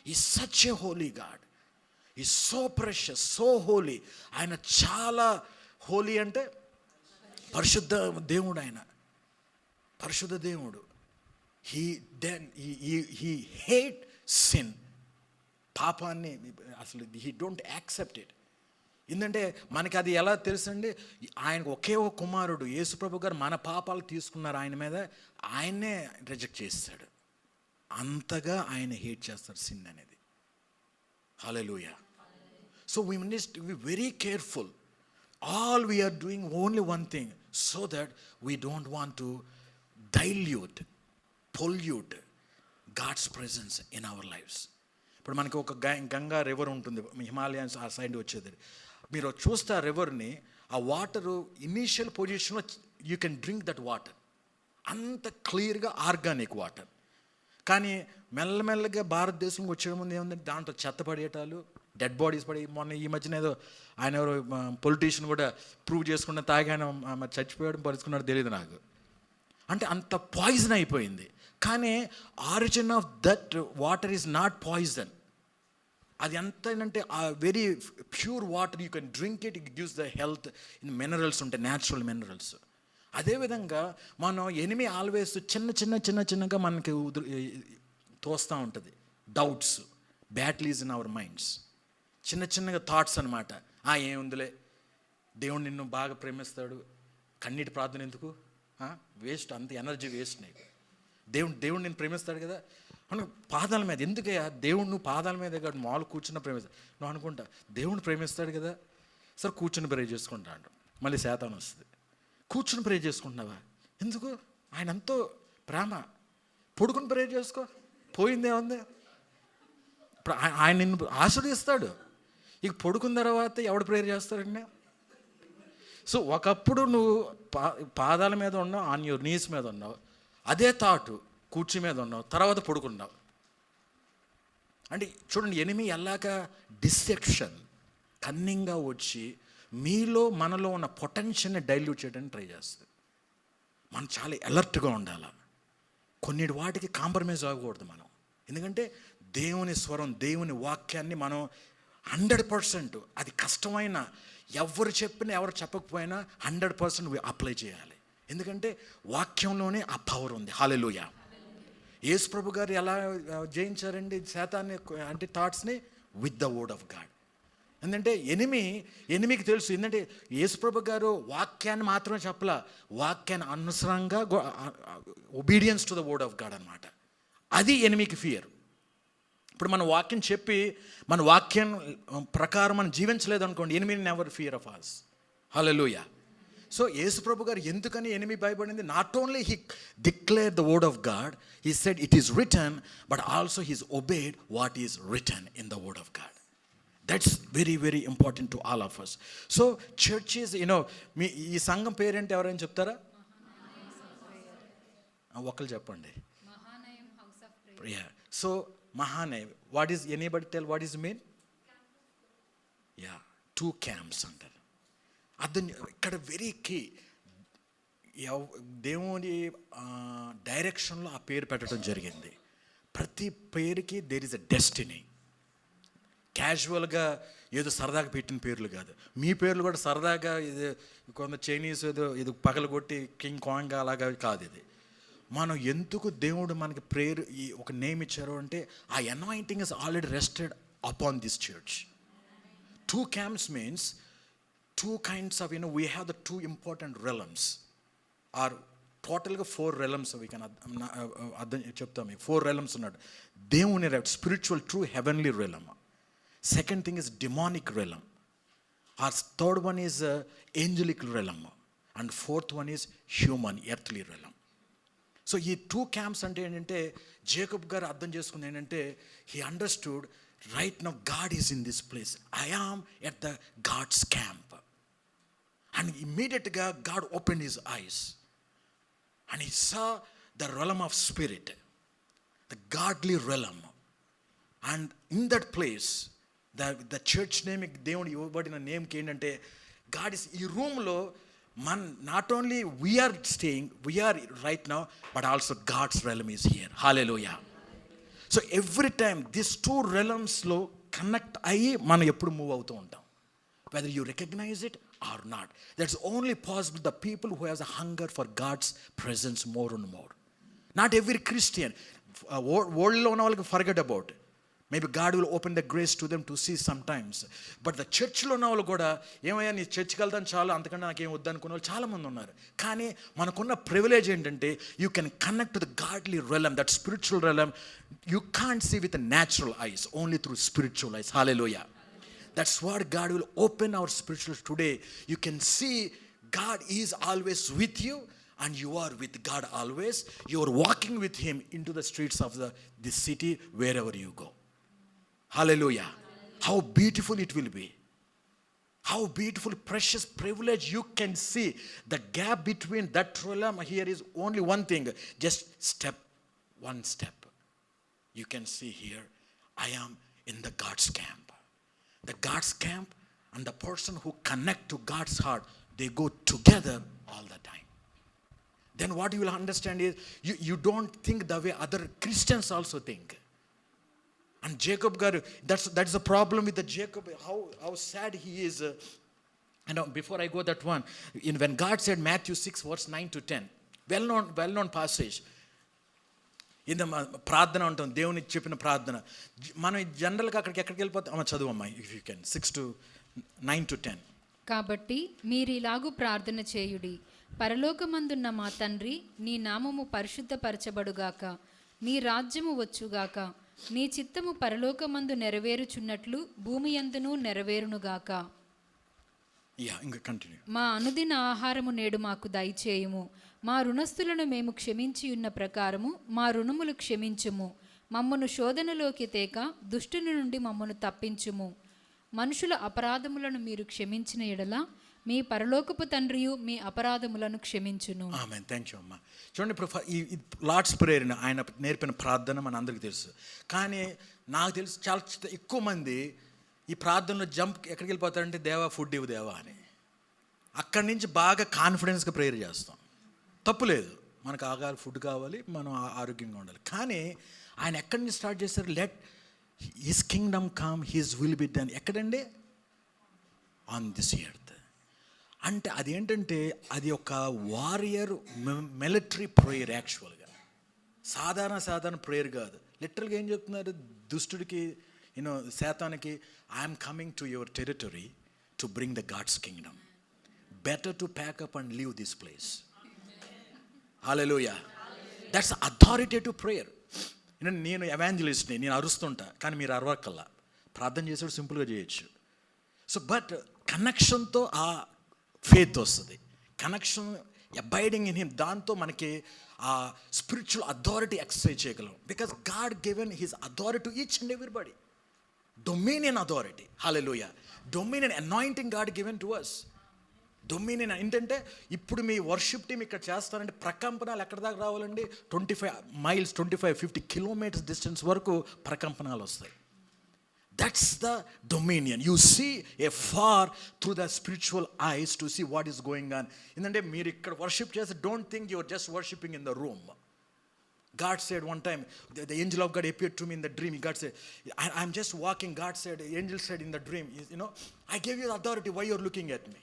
Speaker 1: is such a holy God, is so precious, so holy. ఆయన చాలా హోలీ అంటే పరిశుద్ధ దేవుడు ఆయన. పరిశుద్ధ దేవుడు హీ హేట్ సిన్, పాపాన్ని అసలు హీ డోంట్ యాక్సెప్ట్ ఇట్. ఎందుకంటే మనకి అది ఎలా తెలుసండి, ఆయనకు ఒకే ఒక కుమారుడు యేసుప్రభు గారు మన పాపాలు తీసుకున్నారు ఆయన మీద, ఆయన్నే రిజెక్ట్ చేస్తాడు. అంతగా ఆయన హేట్ చేస్తారు సిన్ అనేది. Hallelujah. So we need to be very careful. All we are doing only one thing, so that we don't want to dilute, pollute God's presence in our lives. ఇప్పుడు మనకి ఒక గంగా రివర్ ఉంటుంది, హిమాలయన్స్ ఆ సైడ్ వచ్చేది. మీరు చూస్తే ఆ రివర్ని, ఆ వాటరు ఇనీషియల్ పొజిషన్లో you can drink that water, అంత క్లియర్గా ఆర్గానిక్ వాటర్. కానీ మెల్లమెల్లగా భారతదేశంకి వచ్చే ముందు ఏముంది, దాంట్లో చెత్త పడేటాలు, డెడ్ బాడీస్ పడి. మొన్న ఈ మధ్యన ఏదో ఆయన ఎవరో పొలిటీషియన్ కూడా ప్రూవ్ చేసుకున్న తాగి ఆయన చచ్చిపోయాడు, పరుచుకున్నాడు తెలియదు నాకు. అంటే అంత పాయిజన్ అయిపోయింది. కానీ origin of that water is not poison. అది ఎంత ఏంటంటే ఆ very pure water, you can drink it, it gives the health in minerals ఉంటాయి, న్యాచురల్ మినరల్స్. అదేవిధంగా మనం ఎనిమి ఆల్వేస్ చిన్నగా మనకి తోస్తూ ఉంటుంది doubts, battles in our minds, చిన్నగా థాట్స్ అనమాట. ఏముందిలే, దేవుడు నిన్ను బాగా ప్రేమిస్తాడు, కన్నీటి ప్రార్థన ఎందుకు, వేస్ట్, అంత ఎనర్జీ వేస్ట్ నీకు, దేవుడు నేను ప్రేమిస్తాడు కదా అని పాదాల మీద ఎందుకయ్యా, దేవుడు నువ్వు పాదాల మీద కాదు మాలు కూర్చున్న ప్రేమిస్తాడు. నువ్వు అనుకుంటా దేవుడు ప్రేమిస్తాడు కదా, సరే కూర్చుని ప్రే చేసుకుంటా అంట. మళ్ళీ శాతాన్ వస్తుంది, కూర్చుని ప్రే చేసుకుంటున్నావా ఎందుకు, ఆయన ఎంతో ప్రేమ, పడుకుని ప్రే చేసుకో, పోయిందే ఉంది. ఇప్పుడు ఆయన నిన్ను ఆశీర్వదిస్తాడు. ఇక పడుకున్న తర్వాత ఎవడు ప్రేయర్ చేస్తాడండి. సో ఒకప్పుడు నువ్వు పాదాల మీద ఉన్నావు, ఆన్ యువర్ నీస్ మీద ఉన్నావు, అదే థాటు కూర్చి మీద ఉన్నావు, తర్వాత పడుకున్నావు. అంటే చూడండి, ఎనిమి ఎలాగా డిసెప్షన్ కన్నింగ్గా వచ్చి మనలో ఉన్న పొటెన్షియల్ని డైల్యూట్ చేయడానికి ట్రై చేస్తుంది. మనం చాలా అలర్ట్గా ఉండాలి, కొన్నిటి వాటికి కాంప్రమైజ్ అవ్వకూడదు మనం. ఎందుకంటే దేవుని స్వరం, దేవుని వాక్యాన్ని మనం 100%, అది కష్టమైన, ఎవరు చెప్పినా ఎవరు చెప్పకపోయినా 100% అప్లై చేయాలి. ఎందుకంటే వాక్యంలోనే ఆ పవర్ ఉంది. హల్లెలూయా. యేసుప్రభు గారు ఎలా జయించారండి శాతాన్ని, అంటే థాట్స్ని, with the word of God. ఎందుకంటే ఎనిమికి తెలుసు, ఎందుకంటే యేసుప్రభు గారు వాక్యాన్ని మాత్రమే చెప్పలా, వాక్యాన్ని అనుసరంగా obedience to the word of God అనమాట. అది ఎనిమికి ఫియర్. ఇప్పుడు మన వాక్యం చెప్పి మన వాక్యం ప్రకారం మనం జీవించలేదు అనుకోండి, enemy never fear of us. Hallelujah. So Yesuprabhu garu ఎందుకని ఎనిమి భయపడింది, not only he declare the word of God, he said it is written, but also he's obeyed what is written in the word of God. That's very very important to all of us. So churches, మీ ఈ సంఘం పేరేంటి ఎవరైనా చెప్తారా? ఒకళ్ళు చెప్పండి. So Mahanaim, what is, anybody tell what is mean? 2 camps అంటారు. అర్థం ఇక్కడ వెరీ కీ, దేవుని డైరెక్షన్లో ఆ పేరు పెట్టడం జరిగింది. ప్రతి పేరుకి దేర్ ఈజ్ అ డెస్టినీ. క్యాజువల్గా ఏదో సరదాగా పెట్టిన పేర్లు కాదు. మీ పేర్లు కూడా సరదాగా ఇది కొంత చైనీస్ ఇది పగలగొట్టి కింగ్ కాంగ్ అలాగా కాదు. ఇది మనం ఎందుకు దేవుడు మనకి ప్రేయర్ ఒక నేమ్ ఇచ్చారు అంటే, ఆ anointing is already rested upon this church. 2 camps means 2 kinds of, we have the 2 important realms, or టోటల్గా 4 realms. వీ కెన్ అర్థం చెప్తాం, 4 realms ఉన్నాడు. దేవుని spiritual true heavenly realm. Second thing is demonic realm. Our third one is angelic realm. And fourth one is human earthly realm. So ఈ 2 camps అంటే ఏంటంటే, జేకబ్ గారు అర్థం చేసుకుంది ఏంటంటే, he understood right now God is in this place, I am at the God's camp. And ఇమ్మీడియట్గా God open his eyes and he saw the realm of spirit, the godly realm. And in that place, the church name, దేవుడు ఇవ్వబడిన నేమ్కి ఏంటంటే, గాడ్ ఇస్ ఈ రూమ్లో not only we are staying, we are right now, but also God's realm is here. Hallelujah. So every time these 2 realms లో కనెక్ట్ అయ్యి మనం ఎప్పుడు మూవ్ అవుతూ ఉంటాం. Whether you recognize it or not. That's only possible the people who has a hunger for God's presence more and more. Not every Christian. World lo ఉన్న వాళ్ళకి forget about it. Maybe God will open the grace to them to see sometimes. But the churchలో ఉన్న వాళ్ళు కూడా ఏమయ్యా నీ చర్చ్కి వెళ్తాను చాలు, అంతకంటే నాకేం వద్దనుకునే వాళ్ళు చాలామంది ఉన్నారు. కానీ మనకున్న ప్రివిలేజ్ ఏంటంటే you can connect to the godly realm, that spiritual realm. You can't see with natural eyes, only through spiritual eyes. Hallelujah. That's what God will open our spiritual today. You can see God is always with you, and you are with God always. You are walking with Him into the streets of this city, wherever you go. Hallelujah. How beautiful it will be. How beautiful, precious privilege you can see. The gap between that realm here is only one thing. Just one step. You can see here, I am in the God's camp. The God's camp and the person who connect to God's heart, they go together all the time. Then what you will understand is, you don't think the way other Christians also think. And Jacob garu, that's the problem with the Jacob, how sad he is. Before I go that one, when God said Matthew 6 verse 9 to 10, well known passage. In the ప్రార్థన ఉంటుంది, దేవునికి చెప్పిన ప్రార్థన. మనం జనరల్గా ఎక్కడికి వెళ్ళిపోతాం, చదువు అమ్మాయి ఇఫ్ యూ కెన్, 6 to 10.
Speaker 2: కాబట్టి మీరిలాగు ప్రార్థన చేయుడి: పరలోకమందున్న మా తండ్రి, నీ నామము పరిశుద్ధపరచబడుగాక, నీ రాజ్యము వచ్చుగాక, నీ చిత్తము పరలోకమందు నెరవేరుచున్నట్లు భూమి యందును నెరవేరునుగాక. మా అనుదిన ఆహారము నేడు మాకు దయచేయుము. మా రుణస్థులను మేము క్షమించి ఉన్న ప్రకారము మా రుణములు క్షమించుము. మమ్మను శోధనలోకి తేక దుష్టుని నుండి మమ్మను తప్పించుము. మనుషుల అపరాధములను మీరు క్షమించిన ఎడల మీ పరలోకపు తండ్రియు మీ అపరాధములను క్షమించును.
Speaker 1: ఆమేన్. థ్యాంక్ యూ అమ్మా. చూడండి, ఇప్పుడు ఈ లార్డ్స్ ప్రేయర్ ఆయన నేర్పిన ప్రార్థన మన అందరికీ తెలుసు. కానీ నాకు తెలుసు చాలా ఎక్కువ మంది ఈ ప్రార్థనలో ఎక్కడికి వెళ్ళిపోతారంటే, దేవా ఫుడ్ ఇవ్వు దేవా అని. అక్కడి నుంచి బాగా కాన్ఫిడెన్స్గా ప్రేయర్ చేస్తాం. తప్పులేదు, మనకు ఆగాలి, ఫుడ్ కావాలి, మనం ఆరోగ్యంగా ఉండాలి. కానీ ఆయన ఎక్కడి నుంచి స్టార్ట్ చేస్తారు? Let his kingdom come, his will be done. ఎక్కడండి? On this earth. అంటే అదేంటంటే అది ఒక వారియర్ మిలిటరీ ప్రేయర్. యాక్చువల్గా సాధారణ ప్రేయర్ కాదు. లిటరల్గా ఏం చెప్తున్నారు దుష్టుడికి, శాతానికి, I'm coming to your territory to bring the God's kingdom. Better to pack up and leave this place. Hallelujah. That's authoritative prayer. నేను ఎవాంజలిస్ట్ని, నేను అరుస్తుంటా, కానీ మీరు అరవకల్లా. ప్రార్థన చేసేవాడు సింపుల్గా చేయొచ్చు. సో బట్ కనెక్షన్తో ఆ ఫెయిత్ వస్తుంది. కనెక్షన్, అబైడింగ్ ఇన్ హిమ్, దాంతో మనకి ఆ స్పిరిచువల్ అథారిటీ ఎక్సర్సైజ్ చేయగలం. Because God given his authority to each and everybody. Dominion authority. Hallelujah. Dominion anointing God given to us. Dominion ఏంటంటే, ఇప్పుడు మీ వర్షిప్ టీమ్ ఇక్కడ చేస్తారంటే ప్రకంపనాలు ఎక్కడి దాకా రావాలండి? 25 miles 25-50 kilometers డిస్టెన్స్ వరకు ప్రకంపనాలు వస్తాయి. That's the dominion. You see far through the spiritual eyes to see what is going on. ఎందుకంటే మీరు ఇక్కడ వర్షిప్ చేస్తే, don't think you're just worshiping in the room. God said one time, the angel of God appeared to me in the dream. God said, I'm just walking. God said, the angel said in the dream, I gave you the authority. Why you're looking at me?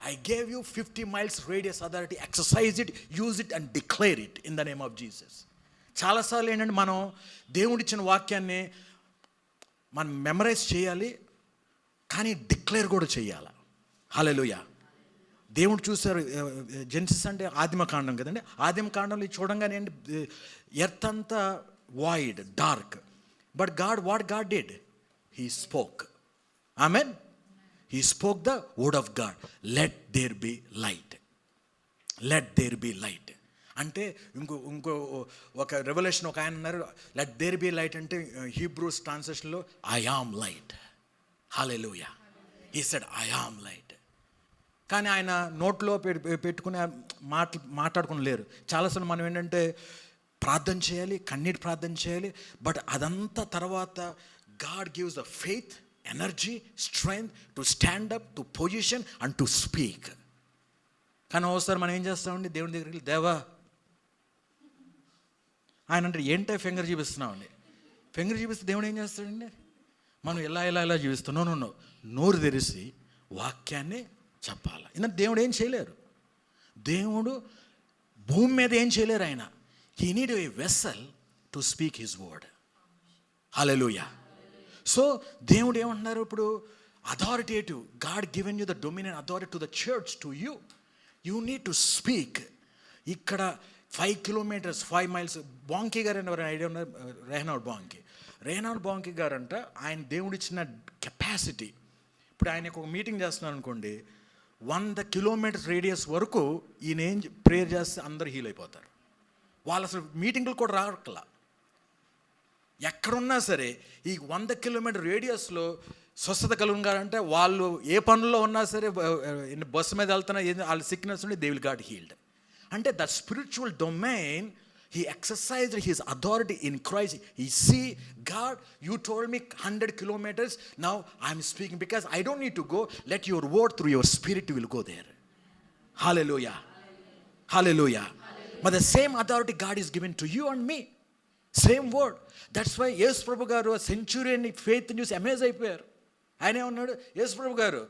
Speaker 1: I gave you 50 miles radius authority. Exercise it, use it and declare it in the name of Jesus. చాలాసార్లు ఏంటంటే మనం దేవుడిచ్చిన వాక్యాన్ని మనం మెమరైజ్ చేయాలి, కానీ డిక్లేర్ కూడా చేయాలి. హల్లెలూయా. దేవుడు చూశారు, జెనసిస్ అంటే ఆదిమకాండం కదండి. ఆదిమకాండంలో చూడంగానే ఏంటి, ఎర్త్ అంతా void, dark. But what God did, he spoke. Amen. He spoke the word of God. Let there be light. Let there be light. అంటే ఇంకో ఒక రెవల్యూషన్ ఒక ఆయన అన్నారు, లెట్ దేర్ బి లైట్ అంటే హీబ్రూస్ ట్రాన్స్లేషన్లో I am light. Hallelujah. He said I am light. కానీ ఆయన నోట్లో పెట్టుకుని మాట్లాడుకుని లేరు. చాలాసార్లు మనం ఏంటంటే ప్రార్థన చేయాలి, కన్నీటి ప్రార్థన చేయాలి. బట్ అదంతా తర్వాత God gives the faith, energy, strength to stand up, to position and to speak. కానీ ఒకసారి మనం ఏం చేస్తామండి, దేవుని దగ్గరికి వెళ్ళి, దేవా ఆయన అంటే ఏంటో ఫింగర్ చూపిస్తున్నామండి. ఫింగర్ చూపిస్తే దేవుడు ఏం చేస్తాడండి, మనం ఇలా చూపిస్తున్నాం. నోరు తెరిచి వాక్యాన్ని చెప్పాలి. ఎందుకంటే దేవుడు ఏం చేయలేరు, దేవుడు భూమి మీద ఏం చేయలేరు ఆయన. He need a vessel to speak his word. Hallelujah. So దేవుడు ఏమంటున్నారు ఇప్పుడు, authoritative, God given you the dominion authority to the church, to you. You need to speak. ఇక్కడ 5 kilometers 5 miles బాంకీ గారు అని ఎవరైనా ఐడియా ఉన్నారు? రేనాల్డ్ బాంకీ గారు అంట, ఆయన దేవుడిచ్చిన కెపాసిటీ. ఇప్పుడు ఆయనకు ఒక మీటింగ్ చేస్తున్నారు అనుకోండి, 100 kilometers రేడియస్ వరకు ఈయన ఏం ప్రేయర్ చేస్తే అందరు హీల్ అయిపోతారు. వాళ్ళు అసలు మీటింగ్లు కూడా రావట్లా. ఎక్కడున్నా సరే ఈ 100 kilometers రేడియస్లో స్వస్థత కలుగుగారంటే వాళ్ళు ఏ పనుల్లో ఉన్నా సరే, బస్సు మీద వెళ్తున్నా వాళ్ళ సిక్నెస్ ఉండి దే విల్ గాట్ హీల్డ్. అంటే that spiritual domain, he exercised his authority in Christ. He see, God, you told me 100 kilometers, now I'm speaking because I don't need to go, let your word through your spirit will go there. Hallelujah. Hallelujah. But the same authority God is given to you and me, same word. That's why Yesu Prabhu garu centurion faith చూసి అమేజ్ అయిపోయారు. ఆయన ఏమన్నాడు, యేసు ప్రభు గారు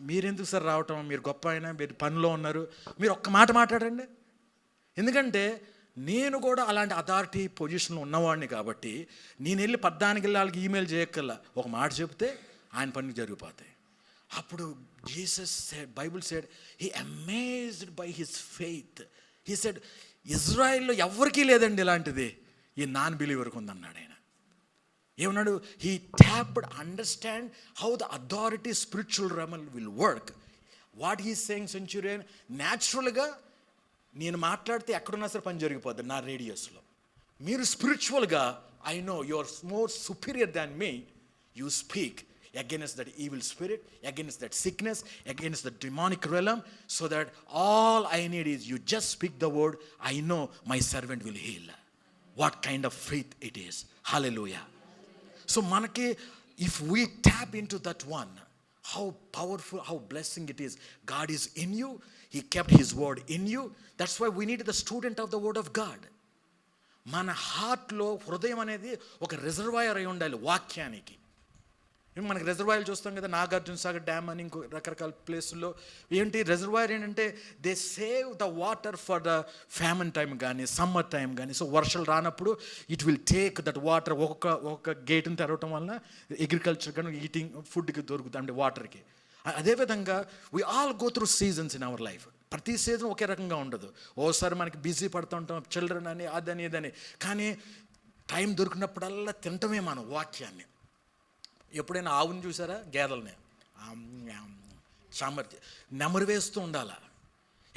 Speaker 1: మీరెందుకు సార్ రావటం, మీరు గొప్ప అయినా, మీరు పనిలో ఉన్నారు, మీరు ఒక్క మాట మాట్లాడండి. ఎందుకంటే నేను కూడా అలాంటి అథారిటీ పొజిషన్లో ఉన్నవాడిని కాబట్టి నేను వెళ్ళి 14 వాళ్ళకి ఈమెయిల్ చేయక్కల్లా, ఒక మాట చెప్తే ఆయన పని జరిగిపోతాయి. అప్పుడు Jesus said, Bible said, he amazed by his faith. He said, ఇజ్రాయిల్లో ఎవరికీ లేదండి ఇలాంటిది, ఈ నాన్ బిలీవర్కి ఉందన్నాడు ఆయన. ఏమన్నాడు, he tapped understand how the authority spiritual realm will work. What he saying centurion, న్యాచురల్గా నేను మాట్లాడితే ఎక్కడున్నా సరే పని జరిగిపోద్ది నా రేడియస్లో. మీరు స్పిరిచువల్గా, I know you are more superior than me, you speak against that evil spirit, against that sickness, against the demonic realm, so that all I need is you just speak the word, I know my servant will heal. What kind of faith it is. Hallelujah. So manaki, if we tap into that one, how powerful, how blessing it is. God is in you, he kept his word in you. That's why we need the student of the word of God. మన హార్ట్లో హృదయం అనేది ఒక రిజర్వాయర్ అయి ఉండాలి వాక్యానికి. మనకి రిజర్వాయర్లు చూస్తాం కదా, నాగార్జున సాగర్ డ్యామ్ అని ఇంకో రకరకాల ప్లేసుల్లో. ఏంటి రిజర్వాయర్ ఏంటంటే, they save the water for the famine time కానీ సమ్మర్ టైం కానీ. సో వర్షాలు రానప్పుడు it will take that water, ఒక్కొక్క గేట్ని తెరవటం వలన అగ్రికల్చర్ కానీ ఈటింగ్ ఫుడ్కి దొరుకుతుంది, అంటే వాటర్కి. అదేవిధంగా we all go through seasons in our life. ప్రతి సీజన్ ఒకే రకంగా ఉండదు. ఓసారి మనకి బిజీ పడుతూ ఉంటాం, చిల్డ్రన్ అని అదని ఇదని, కానీ టైం దొరికినప్పుడల్లా తింటమే మనం వాక్యాన్ని. ఎప్పుడైనా ఆవుని చూసారా, గేదెలని నెమరు వేస్తూ ఉండాల.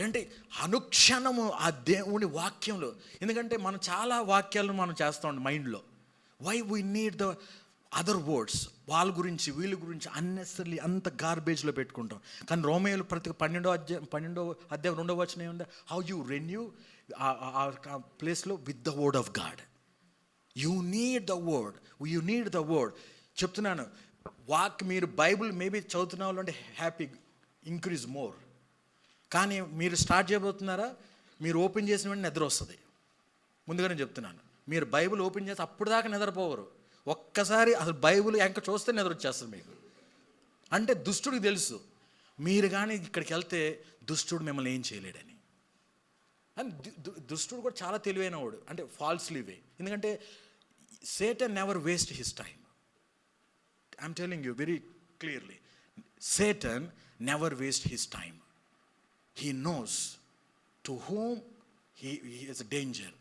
Speaker 1: ఏంటి అనుక్షణము ఆ దేవుని వాక్యంలో. ఎందుకంటే మనం చాలా వాక్యాలను మనం చేస్తూ ఉంటాం మైండ్లో. Why we need the other words, వాళ్ళ గురించి వీళ్ళ గురించి అన్నెసరీ అంత గార్బేజ్లో పెట్టుకుంటాం. కానీ రోమేయులు ప్రతి 12వ అధ్యాయం 2వ వచనం ఏముంది, హౌ యూ రెన్యూ ఆ ప్లేస్లో with the word of God. You need the word, you need the word. చెప్తున్నాను, మీరు బైబుల్ మేబీ చదువుతున్న వాళ్ళు అంటే హ్యాపీ, ఇంక్రీజ్ మోర్. కానీ మీరు స్టార్ట్ చేయబోతున్నారా, మీరు ఓపెన్ చేసిన వెంటనే నిద్ర వస్తుంది. ముందుగానే చెప్తున్నాను, మీరు బైబుల్ ఓపెన్ చేస్తే అప్పుడు దాకా నిద్రపోవరు. ఒక్కసారి అసలు బైబుల్ ఇంకా చూస్తే నిద్ర వచ్చేస్తుంది మీకు. అంటే దుష్టుడికి తెలుసు, మీరు కానీ ఇక్కడికి వెళ్తే దుష్టుడు మిమ్మల్ని ఏం చేయలేడని. అండ్ దుష్టుడు కూడా చాలా తెలివైన వాడు, అంటే ఫాల్స్లీ వే. ఎందుకంటే Satan never wastes his time. I'm telling you very clearly, Satan never wastes his time. He knows to whom he is a danger.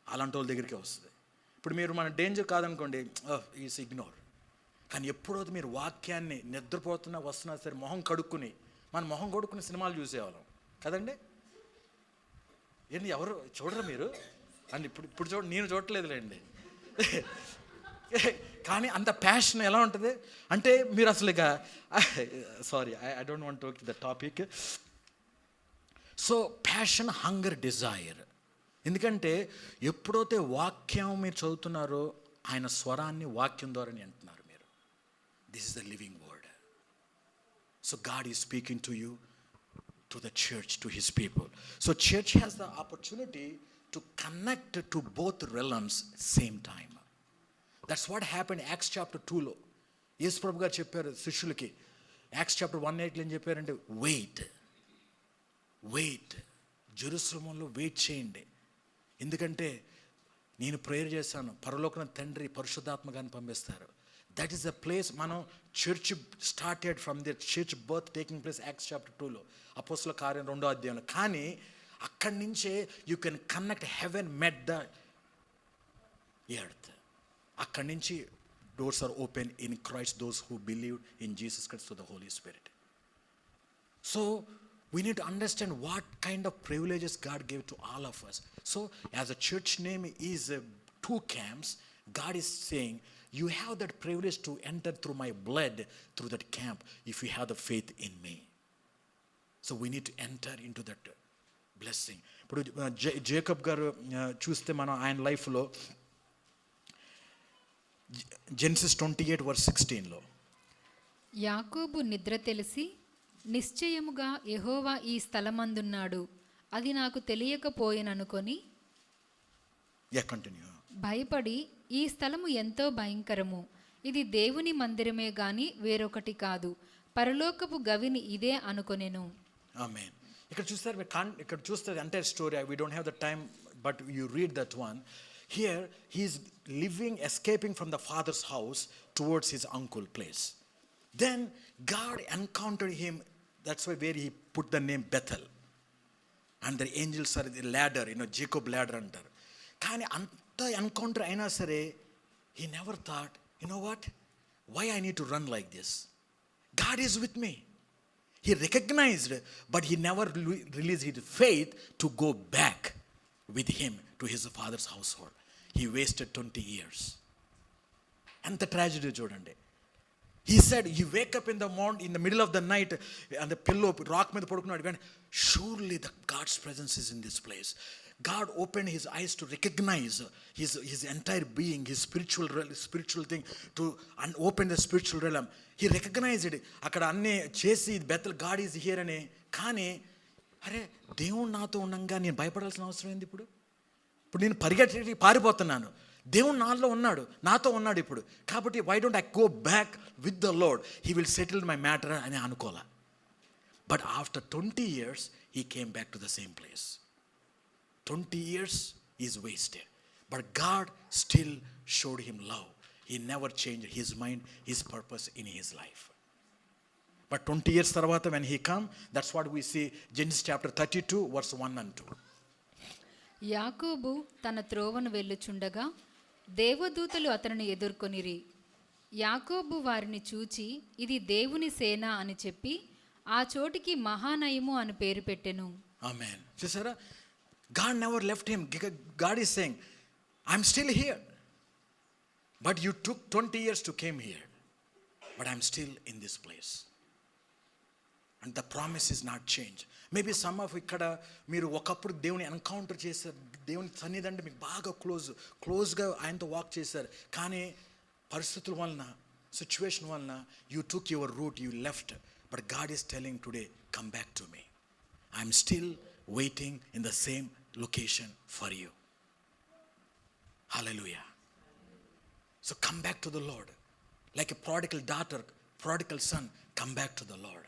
Speaker 1: అలాంటి వాళ్ళ దగ్గరికి వస్తుంది. ఇప్పుడు మీరు మన డేంజర్ కాదనుకోండి, ఈస్ ఇగ్నోర్. కానీ ఎప్పుడైతే మీరు వాక్యాన్ని నిద్రపోతున్నా వస్తున్నా సరే మొహం కడుక్కుని, మన మొహం కడుక్కుని సినిమాలు చూసేవాళ్ళం కదండి. ఏంటి ఎవరు చూడరు మీరు అండ్ ఇప్పుడు చూడ, నేను చూడట్లేదులేండి. కానీ అంత ప్యాషన్ ఎలా ఉంటుంది అంటే, మీరు అసలు ఇక sorry, I don't want to the topic. So passion, hunger, desire. ఎందుకంటే ఎప్పుడైతే వాక్యం మీరు చదువుతున్నారో ఆయన స్వరాన్ని వాక్యం ద్వారానే అంటున్నారు మీరు. This is the living word. So God is speaking to you, to the church, to his people. So church has the opportunity to connect to both realms same time. That's what happened acts chapter 2లో. యేసు ప్రభు గారు చెప్పారు శిష్యులకి, యాక్ట్స్ చాప్టర్ 1:8 ఏం చెప్పారంటే వెయిట్ జెరూసలేములో వెయిట్ చేయండి. ఎందుకంటే నేను ప్రేయర్ చేశాను, పరలోకన తండ్రి పరిశుద్ధాత్మ గారిని పంపిస్తారు. That is the place. మనం church started from the church birth taking place Acts chapter 2లో, అపోస్తల కార్యం 2వ అధ్యాయంలో. కానీ అక్కడి నుంచే you can connect heaven met the earth. అక్కడి నుంచి doors are open in Christ those who believe in Jesus Christ to the Holy Spirit. So we need to understand what kind of privileges God gave to all of us. So as a church name is 2 camps, God is saying you have that privilege to enter through my blood through that camp if you have the faith in me. So we need to enter into that blessing. ఇప్పుడు జేకబ్ గారు చూస్తే మనం ఆయన లైఫ్లో జెనసిస్ 28:16లో
Speaker 2: యాకోబు నిద్ర తెలిసి నిశ్చయముగా యెహోవా ఈ స్థలమందున్నాడు, అది నాకు తెలియకపోయిననుకొని భయపడి ఈ స్థలము ఎంతో భయంకరము, ఇది దేవుని మందిరమే గాని వేరొకటి కాదు, పరలోకపు గవిని ఇదే అనుకొనెను.
Speaker 1: ఆమేన్. ఇక్కడ చూస్తే entire story, we don't have the time but you read that one. Here he is living, escaping from the father's house towards his uncle place. Then God encountered him. That's where he put the name Bethel. And the angels are the ladder, Jacob ladder antaru. Kani anta encounter aina sare, he never thought, what? Why I need to run like this? God is with me. He recognized, but he never released his faith to go back with him to his father's household. He wasted 20 years. And the tragedy chudandi. He said, you wake up in the morning, in the middle of the night, and the pillow, rock మీద పడుకున్నాడు. When surely the God's presence is in this place. God opened his eyes to recognize his entire being, his spiritual thing, to open the spiritual realm. He recognized it. అక్కడ అన్నీ చేసి బెతల్ గాడ్ ఈజ్ హియర్ అని. కానీ అరే దేవుడు నాతో ఉండగా నేను భయపడాల్సిన అవసరం ఏంది? ఇప్పుడు నేను పరిగెట్టి పారిపోతున్నాను. దేవుడు నాతో ఉన్నాడు ఇప్పుడు. కాబట్టి why don't I go back with the Lord, he will settle my matter అని అనుకోలే. But after 20 years he came back to the same place. 20 years is wasted, but God still showed him love. He never change his mind, his purpose in his life. But 20 years తర్వాత when he come, that's what we see Genesis chapter 32:1-2.
Speaker 2: యాకోబు తన త్రోవను వెళ్ళుచుండగా దేవదూతలు అతనిని ఎదుర్కొనిరి. యాకోబు వారిని చూచి ఇది దేవుని సేన అని చెప్పి ఆ చోటికి మహానయము అని పేరు పెట్టెను.
Speaker 1: ఆమేన్. చూసారా, God never left him. God is saying, I'm still here. But you took 20 years to came here. But I'm still in this place. And the promise is not changed. Maybe some of ఇక్కడ మీరు ఒకప్పుడు దేవుని ఎన్కౌంటర్ చేశారు, దేవుని సన్నిధి అంటే మీకు బాగా క్లోజ్గా ఆయనతో వాక్ చేశారు. కానీ పరిస్థితుల వలన, సిచ్యువేషన్ వలన you took your route, you left. But God is telling today, come back to me. I'm still waiting in the same location for you. Hallelujah. So come back to the Lord. Like a prodigal daughter, prodigal son, come back to the Lord.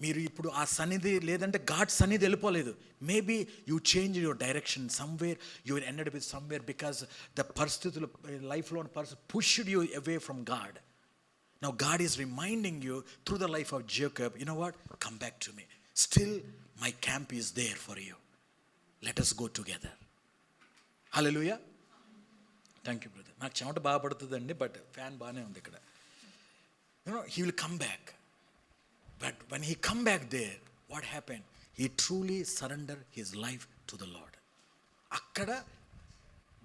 Speaker 1: మీరు ఇప్పుడు ఆ సన్నిధి లేదంటే గాడ్ సన్నిధి వెళ్ళిపోలేదు. Maybe you change your direction somewhere, you ended with somewhere because the పరిస్థితులు లైఫ్లో pushed you away from God. Now God is reminding you through the life of Jacob, you know what, come back to me. Still my camp is there for you. Let us go together. Hallelujah. Thank you brother. నాకు చెమట బాగా పడుతుందండి, బట్ ఫ్యాన్ బాగానే ఉంది ఇక్కడ. He will come back. But when he come back there, what happened? He truly surrendered his life to the Lord. Akkada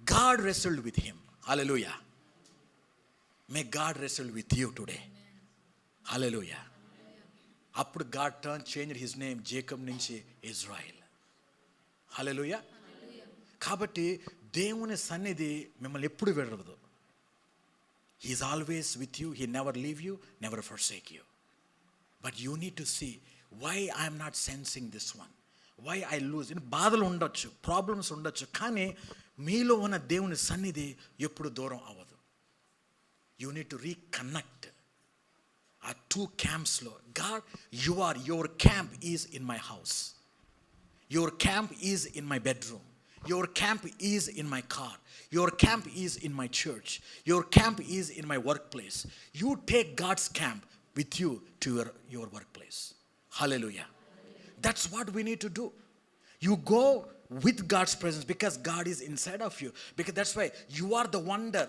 Speaker 1: God wrestled with him. Hallelujah. May God wrestle with you today. Amen. Hallelujah. Appudu God changed his name Jacob nunchi Israel. Hallelujah. Kabatti దేవుని సన్నిధి మిమ్మల్ని ఎప్పుడు విడవదు. He is always with you. He never leave you, never forsake you. But you need to see why I am not sensing this one, why I lose. బాధలు ఉండొచ్చు, ప్రాబ్లమ్స్ ఉండొచ్చు, కానీ మీలో ఉన్న దేవుని సన్నిధి ఎప్పుడు దూరం అవ్వదు. You need to reconnect. ఆ 2 క్యాంప్స్లో God your camp is in my house, your camp is in my bedroom, your camp is in my car, your camp is in my church, your camp is in my work place. You take God's camp with you to your workplace. Hallelujah. That's what we need to do. You go with God's presence because God is inside of you. Because that's why you are the wonder.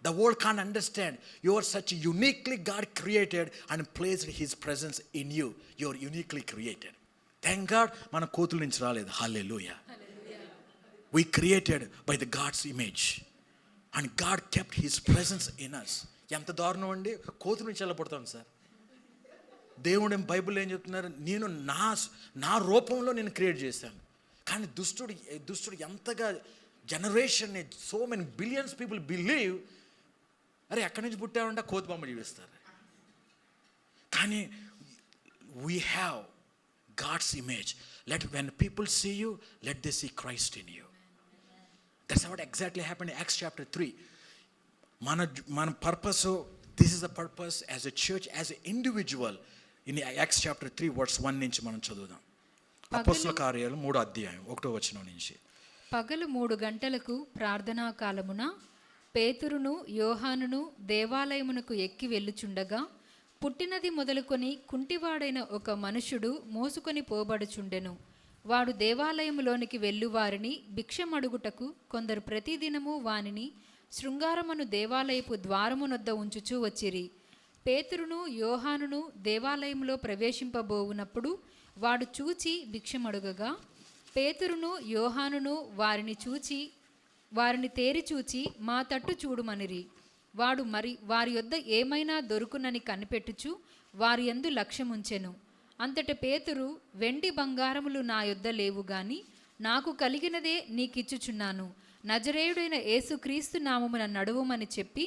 Speaker 1: The world can't understand. You are such uniquely God created and placed His presence in you. You are uniquely created. Thank God, mana kothulu nunchi raaledu. Hallelujah. We created by the God's image. And God kept His presence in us. ఎంత దారుణం అండి, కోతుల నుంచి వెళ్ళబడతాను సార్. దేవుడు బైబిల్ ఏం చెప్తున్నారు, నేను నా రూపంలో నేను క్రియేట్ చేశాను. కానీ దుష్టుడు ఎంతగా జనరేషన్ని, so many billions people believe, అరే ఎక్కడి నుంచి పుట్టామంటే కోతి బొమ్మ జీవిస్తారు. కానీ we have God's image. When people see you, let they see Christ in you. That's what exactly happened in Acts chapter 3. మన purpose, this is the purpose as a church, as a individual. In Acts chapter 3 verse 1 నుంచి మనం చదువుదాం. అపోస్తల కార్యాలు 3వ అధ్యాయం 1వ వచనం నుంచి.
Speaker 2: పగలు 3 గంటలకు ప్రార్థనా కాలమున పేతురును యోహానును దేవాలయమునకు ఎక్కి వెళ్ళుచుండగా పుట్టినది మొదలుకొని కుంటివాడైన ఒక మనుషుడు మోసుకొని పోబడుచుండెను. వాడు దేవాలయములోనికి వెళ్ళువారిని భిక్షమడుగుటకు కొందరు ప్రతిదినము వానిని శృంగారమును దేవాలయపు ద్వారమునొద్ద ఉంచుచూ వచ్చిరి. పేతురును యోహానును దేవాలయంలో ప్రవేశింపబోవునప్పుడు వాడు చూచి భిక్షమడుగగా పేతురును యోహానును వారిని తేరి చూచి మా తట్టు చూడుమనిరి. వాడు వారి యొద్ద ఏమైనా దొరుకునని కనిపెట్టుచు వారి యందు లక్ష్యముంచెను. అంతట పేతురు, వెండి బంగారములు నా యొద్ద లేవు గాని నాకు కలిగినదే నీకిచ్చుచున్నాను. నజరేయుడైన యేసుక్రీస్తు నామమున నడువుమని చెప్పి